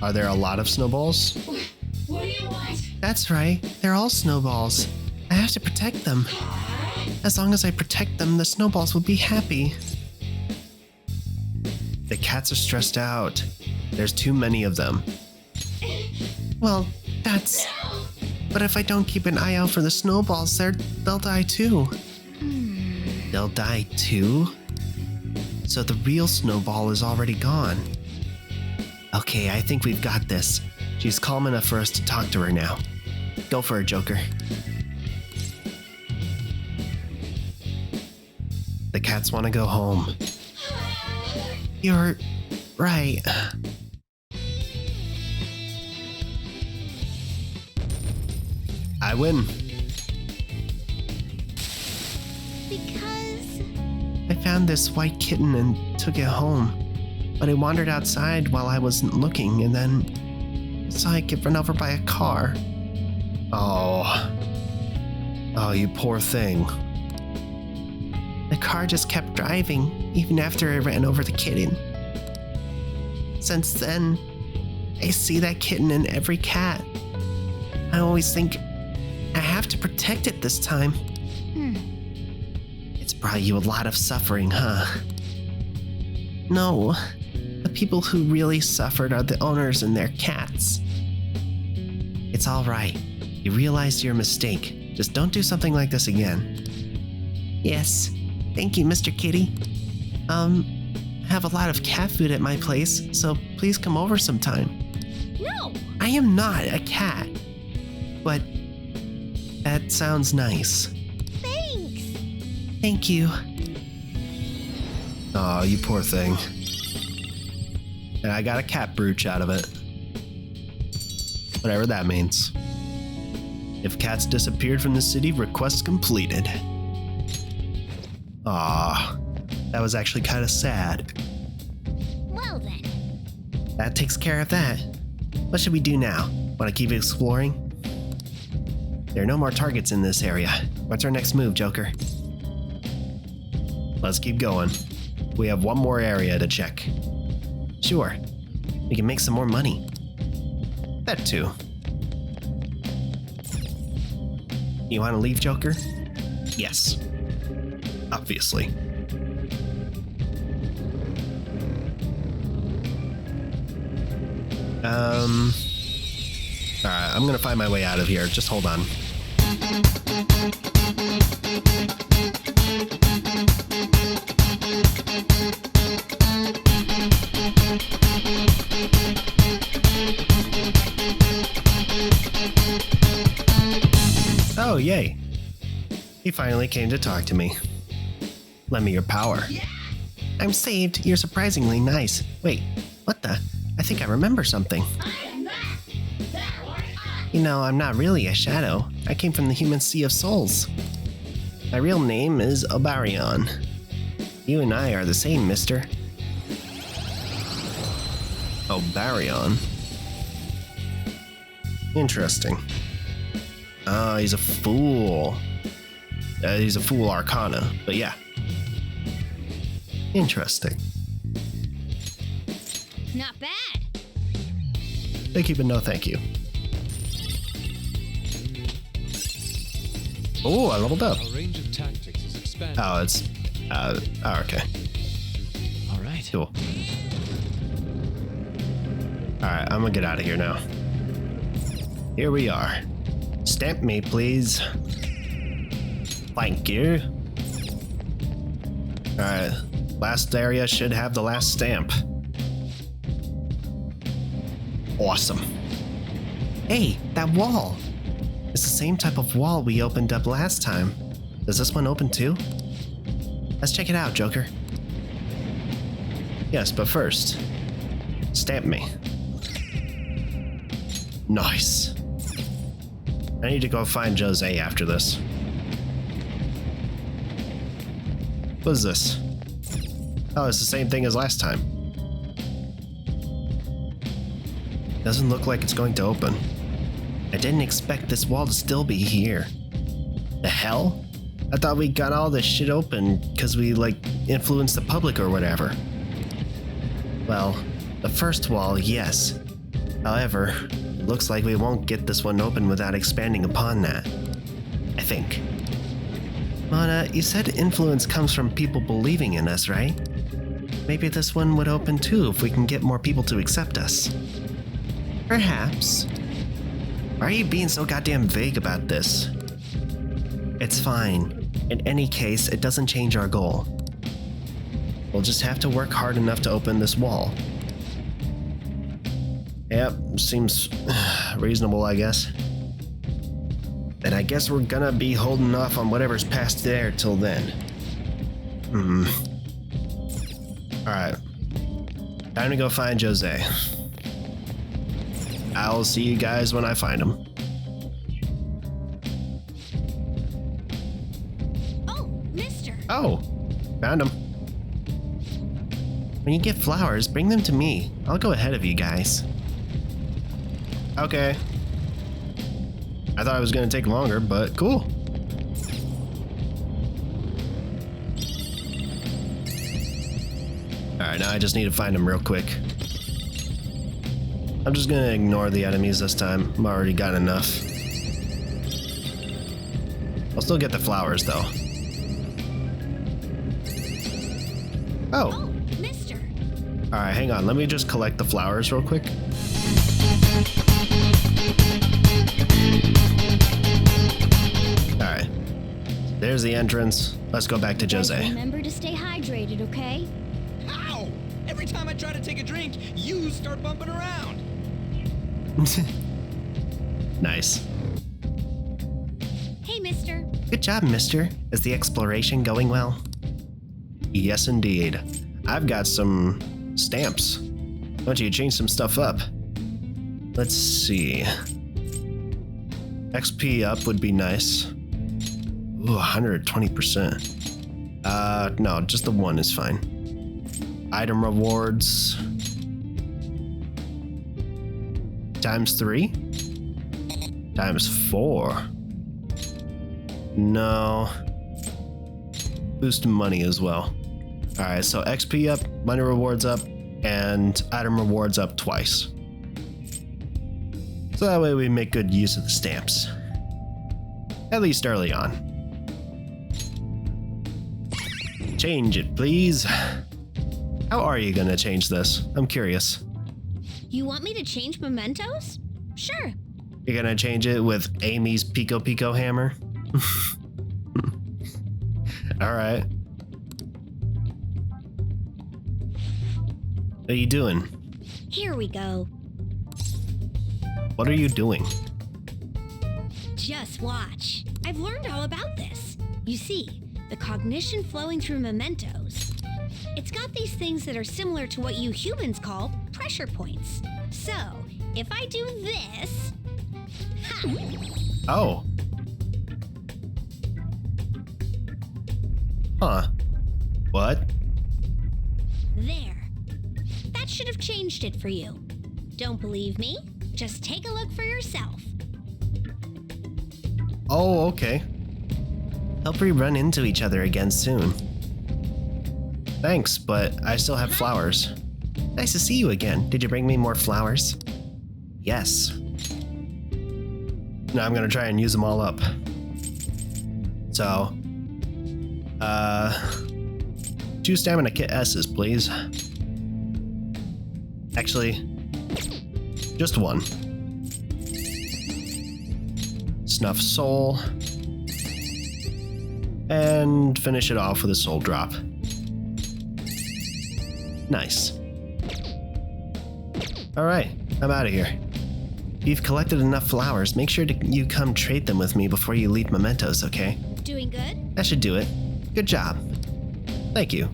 S4: Are there a lot of Snowballs?
S5: What do you want?
S4: That's right, they're all Snowballs. I have to protect them. As long as I protect them, the snowballs will be happy.
S1: The cats are stressed out. There's too many of them.
S4: Well, that's... But if I don't keep an eye out for the snowballs, they'll die too. They'll die too? So the real snowball is already gone. Okay, I think we've got this. She's calm enough for us to talk to her now. Go for it, Joker. The cats want to go home. You're right.
S1: I win.
S3: Because...
S4: I found this white kitten and took it home. But it wandered outside while I wasn't looking, and then I saw it get run over by a car.
S1: Oh. Oh, you poor thing.
S4: The car just kept driving, even after I ran over the kitten. Since then, I see that kitten in every cat. I always think I have to protect it this time. It's brought you a lot of suffering, huh? No, the people who really suffered are the owners and their cats. It's all right. You realized your mistake. Just don't do something like this again. Yes. Thank you, Mr. Kitty. I have a lot of cat food at my place, so please come over sometime.
S3: No!
S4: I am not a cat. But that sounds nice.
S3: Thanks!
S4: Thank you.
S1: Oh, you poor thing. And I got a cat brooch out of it. Whatever that means. If cats disappeared from the city, request completed. Aw, that was actually kind of sad.
S3: Well then.
S4: That takes care of that. What should we do now? Want to keep exploring? There are no more targets in this area. What's our next move, Joker?
S1: Let's keep going. We have one more area to check.
S4: Sure. We can make some more money.
S1: That too.
S4: You want to leave, Joker?
S1: Yes. Obviously. Alright, I'm gonna find my way out of here. Just hold on. Oh, yay. He finally came to talk to me. Lend me your power.
S4: I'm saved. You're surprisingly nice. Wait, what the? I think I remember something. You know, I'm not really a shadow. I came from the human sea of souls. My real name is Obarion. You and I are the same, mister.
S1: Obarion. Interesting. He's a fool. He's a fool arcana, but yeah. Interesting.
S3: Not bad.
S1: Thank you, but no thank you. Oh, I leveled up.
S2: Our range of tactics is expanding.
S1: Oh, it's... okay.
S7: All right.
S1: Cool. Alright, I'm gonna get out of here now. Here we are. Stamp me, please. Thank you. Alright, last area should have the last stamp. Awesome.
S4: Hey, that wall. It's the same type of wall we opened up last time. Does this one open too? Let's check it out, Joker.
S1: Yes, but first, stamp me. Nice. I need to go find Jose after this. What is this? Oh, it's the same thing as last time. Doesn't look like it's going to open.
S4: I didn't expect this wall to still be here.
S1: The hell? I thought we got all this shit open because we, influenced the public or whatever.
S4: Well, the first wall, yes. However, it looks like we won't get this one open without expanding upon that. I think. Mona, you said influence comes from people believing in us, right? Maybe this one would open too if we can get more people to accept us. Perhaps. Why are you being so goddamn vague about this? It's fine. In any case, it doesn't change our goal. We'll just have to work hard enough to open this wall. Yep, seems reasonable, I guess. Then I guess we're gonna be holding off on whatever's past there till then. Alright. Time to go find Jose. I'll see you guys when I find him.
S3: Oh, mister.
S4: Oh, found him. When you get flowers, bring them to me. I'll go ahead of you guys. Okay. I thought it was gonna take longer, but cool. Alright, now I just need to find him real quick. I'm just gonna ignore the enemies this time. I've already got enough. I'll still get the flowers though. Oh.
S3: Mister.
S4: Alright, hang on. Let me just collect the flowers real quick. Alright. There's the entrance. Let's go back to Jose.
S8: Remember to stay hydrated, okay?
S7: Ow! Every time I try to take a drink, you start bumping around.
S4: Nice.
S3: Hey, mister.
S4: Good job, mister. Is the exploration going well? Yes, indeed. I've got some stamps. Why don't you change some stuff up? Let's see. XP up would be nice. Ooh, 120%. No, just the one is fine. Item rewards. ×3? ×4? No. Boost money as well. Alright, so XP up, money rewards up, and item rewards up twice. So that way we make good use of the stamps. At least early on. Change it, please. How are you gonna change this? I'm curious.
S3: You want me to change mementos? Sure.
S4: You're gonna change it with Amy's Pico Pico hammer? Alright. What are you doing?
S3: Here we go.
S4: What are you doing?
S3: Just watch. I've learned all about this. You see, the cognition flowing through mementos. It's got these things that are similar to what you humans call pressure points. So, if I do this... Ha!
S4: Oh. Huh. What?
S3: There. That should have changed it for you. Don't believe me? Just take a look for yourself.
S4: Oh, okay. Hope we run into each other again soon. Thanks, but I still have flowers. Nice to see you again. Did you bring me more flowers? Yes. Now I'm gonna try and use them all up. So, 2 stamina kit S's, please. Actually, just 1. Snuff soul. And finish it off with a soul drop. Nice. Alright, I'm out of here. If you've collected enough flowers, make sure you come trade them with me before you leave Mementos, okay?
S3: Doing good?
S4: That should do it. Good job. Thank you.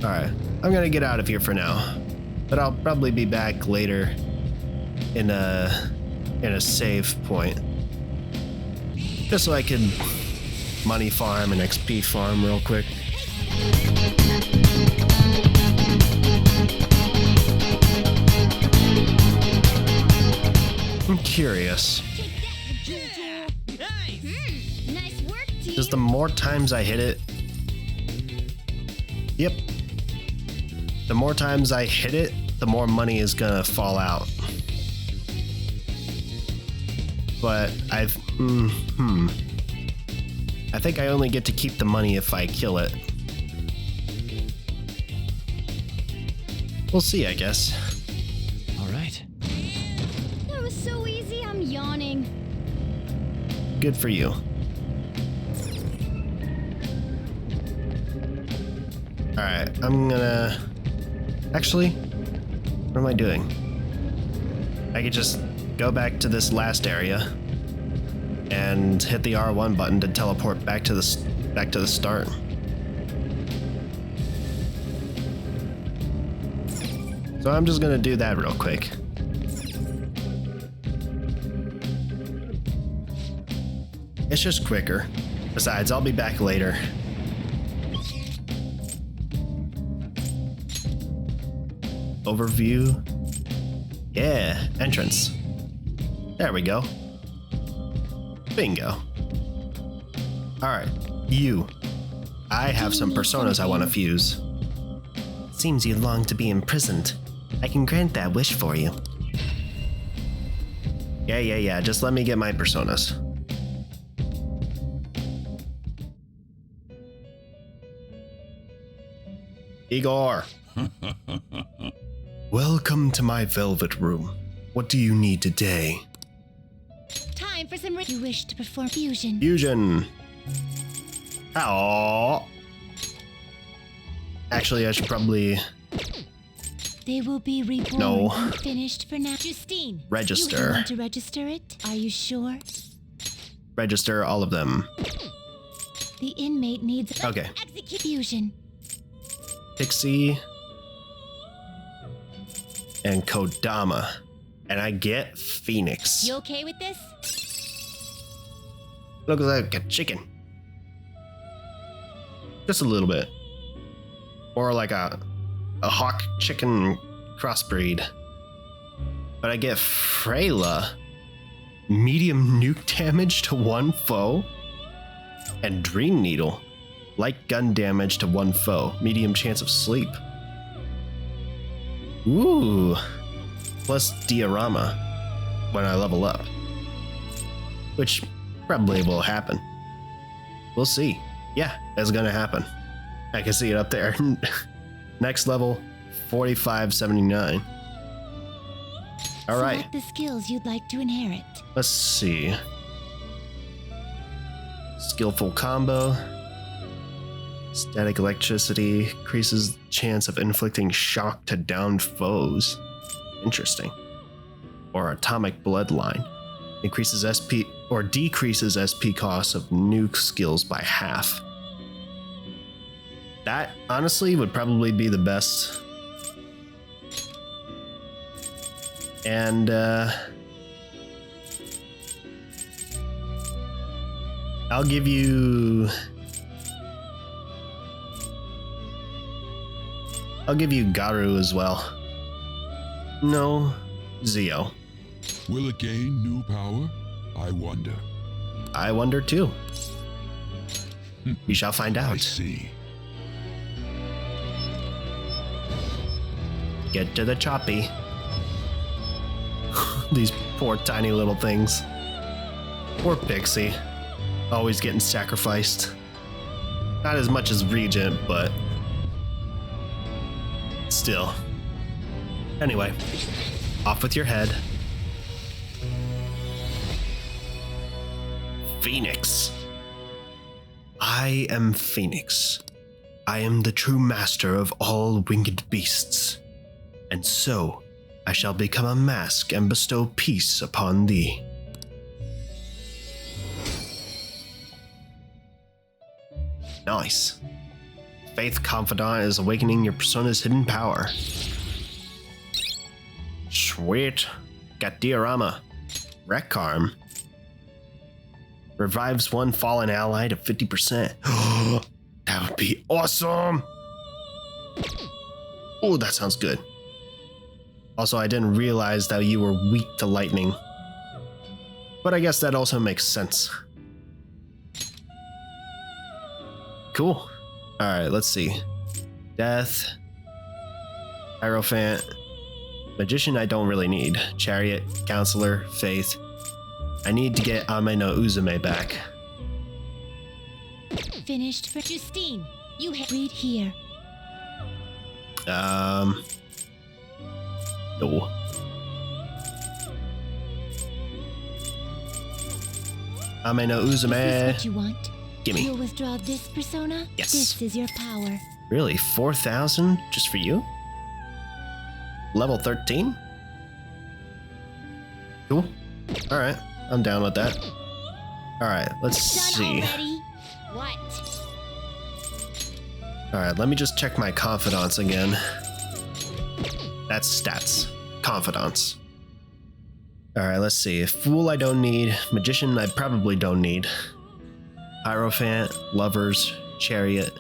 S4: Alright, I'm gonna get out of here for now. But I'll probably be back later in a save point. Just so I can money farm and XP farm real quick. I'm curious.
S3: Nice work, team.
S4: Just the more times I hit it... Yep. The more times I hit it, the more money is gonna fall out. But I've... I think I only get to keep the money if I kill it. We'll see, I guess.
S7: All right.
S8: That was so easy, I'm yawning.
S4: Good for you. Alright, I'm gonna... Actually, what am I doing? I could just go back to this last area and hit the R1 button to teleport back to the start. So I'm just gonna do that real quick. It's just quicker. Besides, I'll be back later. Overview. Yeah, entrance. There we go. Bingo. Alright, you. I have some personas I want to fuse. Seems you long to be imprisoned. I can grant that wish for you. Yeah, just let me get my personas. Igor! Welcome to my velvet room. What do you need today?
S8: Time for some. You wish to perform fusion.
S4: Fusion. Oh. Actually, I should probably...
S8: They will be reborn and finished for now. Justine,
S4: register.
S8: You want to register it? Are you sure?
S4: Register all of them.
S8: The inmate needs...
S4: Okay.
S8: Execute fusion.
S4: Pixie. And Kodama. And I get Phoenix.
S8: You okay with this?
S4: Looks like a chicken. Just a little bit. Or like a hawk chicken crossbreed. But I get Freyla. Medium nuke damage to one foe. And Dream Needle. Light gun damage to one foe. Medium chance of sleep. Ooh. Plus diorama when I level up. Which probably will happen. We'll see. Yeah, it's gonna happen. I can see it up there. Next level, 4579. All right.
S8: Select the skills you'd like to inherit.
S4: Let's see. Skillful combo. Static electricity increases chance of inflicting shock to downed foes. Interesting. Or atomic bloodline. Increases SP or decreases SP costs of nuke skills by half. That honestly would probably be the best. And I'll give you Garu as well. No, Zio.
S6: Will it gain new power? I wonder.
S4: I wonder too. We shall find out.
S6: I see.
S4: Get to the choppy. These poor tiny little things. Poor Pixie. Always getting sacrificed. Not as much as Regent, but still. Anyway, off with your head. Phoenix. I am Phoenix. I am the true master of all winged beasts. And so, I shall become a mask and bestow peace upon thee. Nice. Faith Confidant is awakening your persona's hidden power. Sweet. Got diorama. Rekarm. Revives one fallen ally to 50%. That would be awesome. Oh, that sounds good. Also, I didn't realize that you were weak to lightning. But I guess that also makes sense. Cool. Alright, let's see. Death. Hierophant. Magician I don't really need. Chariot. Counselor. Faith. I need to get Ame no Uzume back.
S8: finished for Justine. You read here.
S1: No. Ame no
S8: Is this
S1: Uzume.
S8: what you want?
S1: Gimme.
S8: You'll withdraw this persona?
S1: Yes.
S8: This is your power.
S1: Really? 4,000 just for you? Level 13? Cool. Alright, I'm down with that. Alright, let's see.
S8: Already? What?
S1: Alright, let me just check my confidants again. That's stats. Confidants. Alright, let's see. Fool I don't need. Magician I probably don't need. Hierophant, Lovers, Chariot.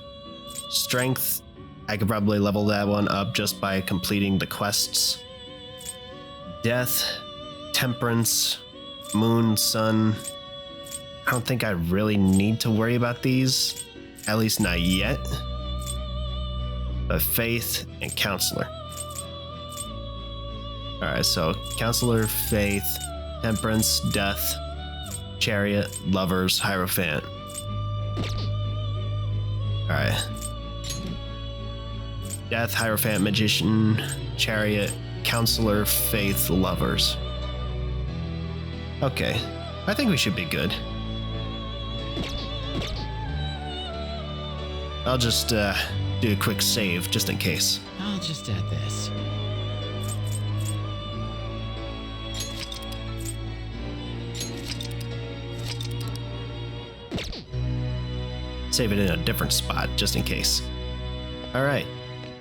S1: Strength, I could probably level that one up just by completing the quests. Death, Temperance, Moon, Sun. I don't think I really need to worry about these. At least not yet. But Faith and Counselor. Alright, so Counselor, Faith, Temperance, Death, Chariot, Lovers, Hierophant. Alright. Death, Hierophant, Magician, Chariot, Counselor, Faith, Lovers. Okay, I think we should be good. I'll just do a quick save just in case.
S9: I'll just add this.
S1: Save it in a different spot just in case. Alright,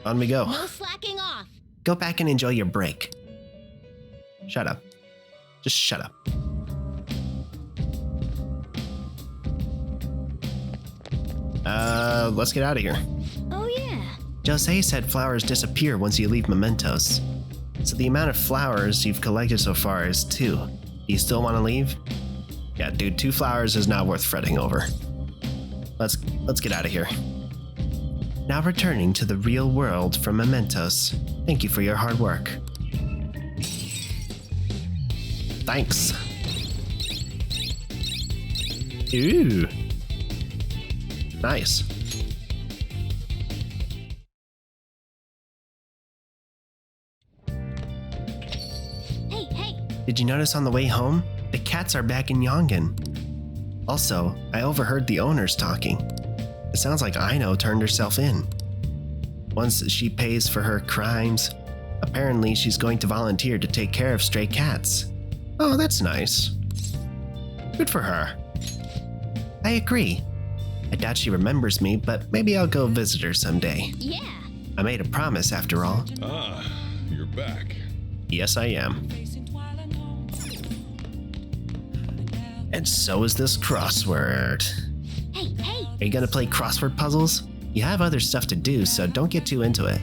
S1: on we go.
S8: No slacking off.
S1: Go back and enjoy your break. Shut up. Just shut up. Let's get out of here.
S8: Oh yeah.
S1: Jose said flowers disappear once you leave Mementos. So the amount of flowers you've collected so far is 2. Do you still want to leave? Yeah, dude, 2 flowers is not worth fretting over. Let's get out of here. Now returning to the real world from Mementos. Thank you for your hard work. Thanks. Ooh. Nice.
S8: Hey.
S1: Did you notice on the way home? The cats are back in Yongan. Also, I overheard the owners talking. It sounds like Aino turned herself in. Once she pays for her crimes, apparently she's going to volunteer to take care of stray cats. Oh, that's nice. Good for her. I agree. I doubt she remembers me, but maybe I'll go visit her someday.
S8: Yeah.
S1: I made a promise after all.
S6: Ah, you're back.
S1: Yes, I am. And so is this crossword.
S8: Hey.
S1: Are you gonna play crossword puzzles? You have other stuff to do, so don't get too into it.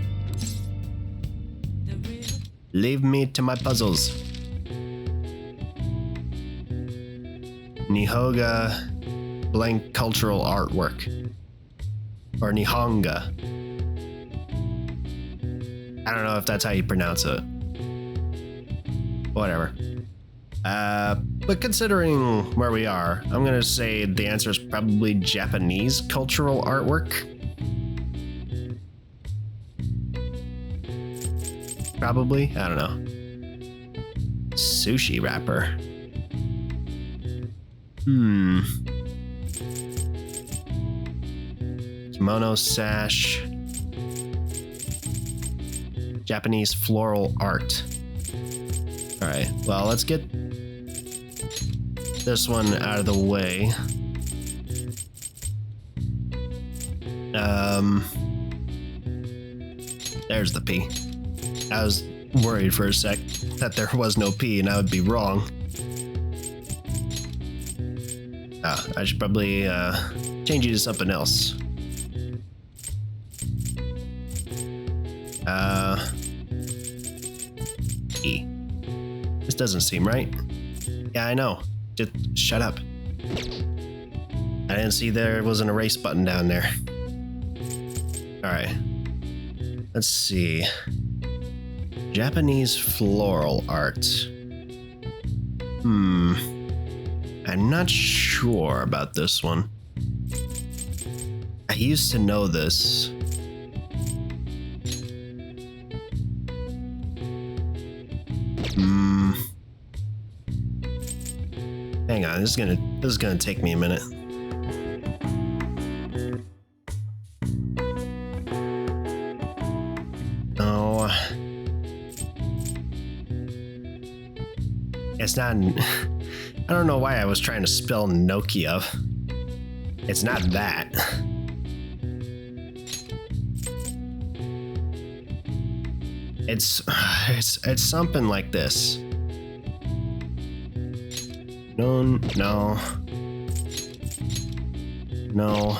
S1: Leave me to my puzzles. Nihonga blank cultural artwork. Or Nihonga. I don't know if that's how you pronounce it. Whatever. But considering where we are, I'm gonna say the answer is probably Japanese cultural artwork. Probably, I don't know. Sushi wrapper. Kimono sash. Japanese floral art. Alright, well, let's get this one out of the way. There's the P. I was worried for a sec that there was no P and I would be wrong. I should probably change it to something else. E. This doesn't seem right. Yeah, I know. Just shut up. I didn't see there was an erase button down there. Alright. Let's see. Japanese floral art. I'm not sure about this one.
S4: used to know this. Hang on, this is gonna take me a minute. No. It's not. I don't know why I was trying to spell Nokia. It's not that. It's something like this. No. No. No.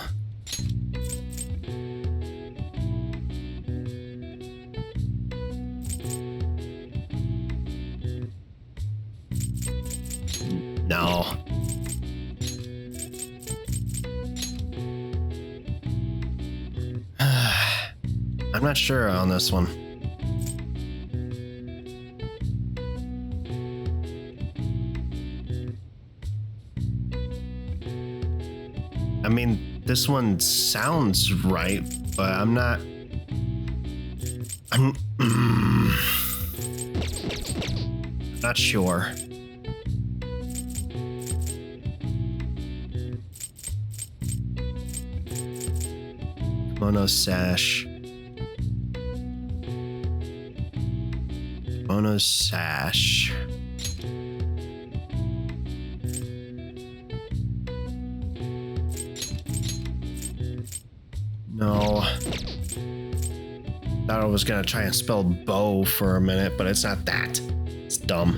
S4: I'm not sure on this one. I mean, this one sounds right, but I'm not. I'm not sure. Kimono sash. Kimono sash. No. Thought I was gonna try and spell bow for a minute, but it's not that. It's dumb.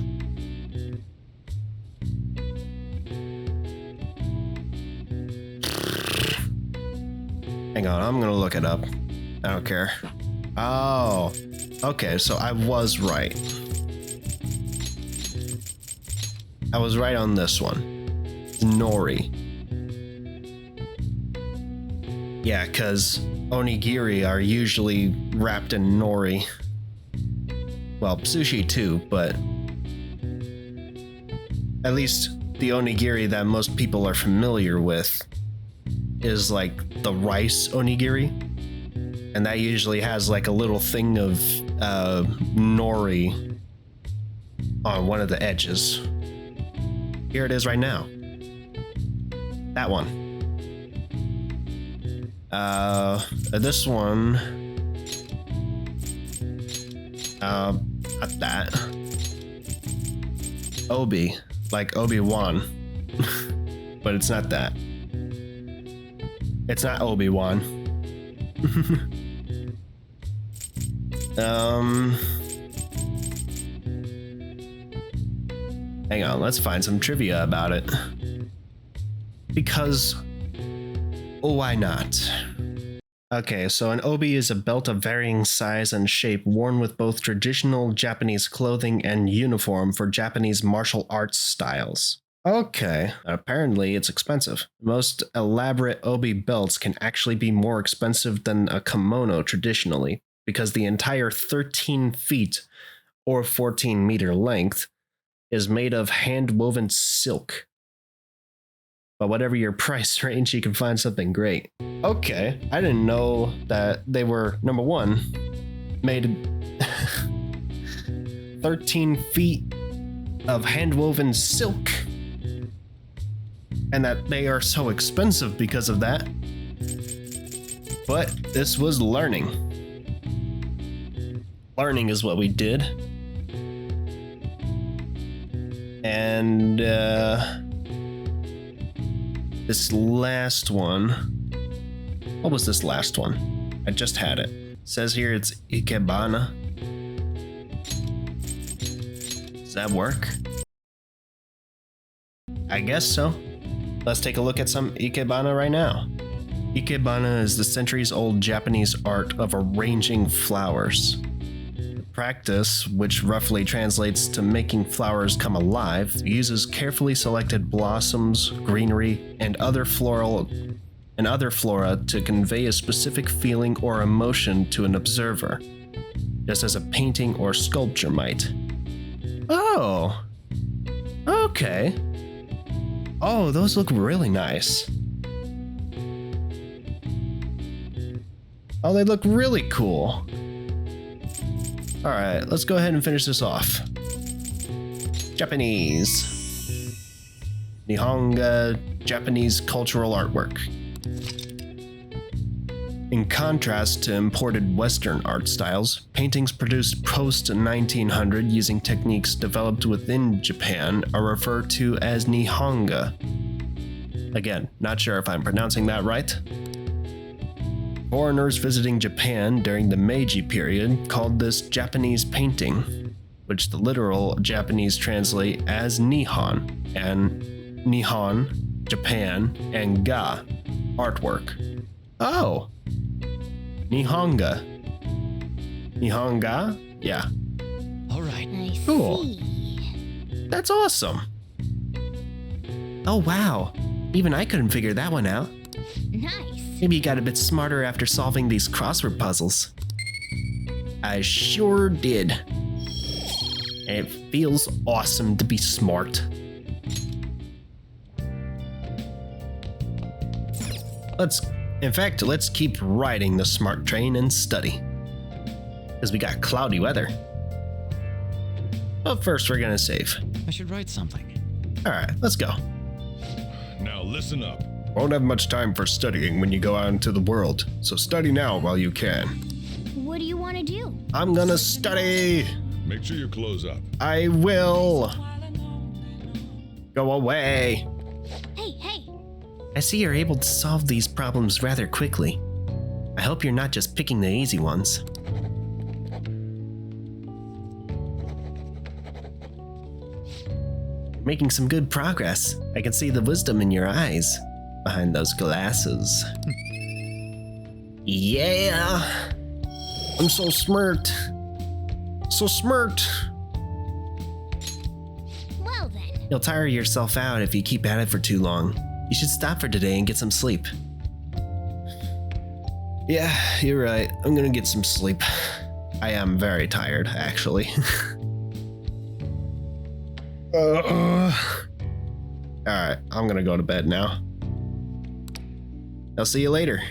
S4: Hang on, I'm gonna look it up. I don't care. Oh, okay, so I was right. I was right on this one. Nori. Yeah, because onigiri are usually wrapped in nori. Well, sushi too, but at least the onigiri that most people are familiar with is like the rice onigiri. And that usually has like a little thing of nori on one of the edges. Here it is right now. That one. This one. Not that. Obi, like Obi-Wan. But it's not that. It's not Obi-Wan. Hang on, let's find some trivia about it. Because why not? Okay, so an obi is a belt of varying size and shape worn with both traditional Japanese clothing and uniform for Japanese martial arts styles. Okay, apparently it's expensive. Most elaborate obi belts can actually be more expensive than a kimono traditionally, because the entire 13 feet or 14 meter length is made of hand-woven silk. But whatever your price range, you can find something great. Okay, I didn't know that they were, number one, made 13 feet of hand-woven silk. And that they are so expensive because of that. But this was learning. Learning is what we did. And this last one. What was this last one? I just had it. It says here it's Ikebana. Does that work? I guess so. Let's take a look at some Ikebana right now. Ikebana is the centuries-old Japanese art of arranging flowers. The practice, which roughly translates to making flowers come alive, uses carefully selected blossoms, greenery, and other flora to convey a specific feeling or emotion to an observer, just as a painting or sculpture might. Oh, okay. Oh, those look really nice.
S1: Oh, they look really cool. All right, let's go ahead and finish this off. Japanese. Nihonga Japanese cultural artwork. In contrast to imported Western art styles, paintings produced post-1900 using techniques developed within Japan are referred to as Nihonga. Again, not sure if I'm pronouncing that right. Foreigners visiting Japan during the Meiji period called this Japanese painting, which the literal Japanese translate as Nihon, and Nihon, Japan, and ga, artwork. Oh! Nihonga. Nihonga? Yeah.
S7: All right.
S8: I
S1: Cool.
S8: see.
S1: That's awesome.
S4: Oh wow, even I couldn't figure that one out.
S8: Nice.
S4: Maybe you got a bit smarter after solving these crossword puzzles.
S1: I sure did. And it feels awesome to be smart. Let's keep riding the smart train and study. Because we got cloudy weather. But first we're gonna save.
S9: I should write something.
S1: Alright, let's go.
S6: Now listen up.
S1: Won't have much time for studying when you go out into the world, so study now while you can.
S8: What do you want to do?
S1: I'm gonna study!
S6: Make sure you close up.
S1: I will! Go away!
S8: Hey, hey.
S4: I see you're able to solve these problems rather quickly. I hope you're not just picking the easy ones. You're making some good progress. I can see the wisdom in your eyes behind those glasses.
S1: Yeah! I'm so smart. So smart.
S8: Well then.
S4: You'll tire yourself out if you keep at it for too long. You should stop for today and get some sleep.
S1: Yeah, you're right. I'm gonna get some sleep. I am very tired, actually. Alright, I'm gonna go to bed now. I'll see you later.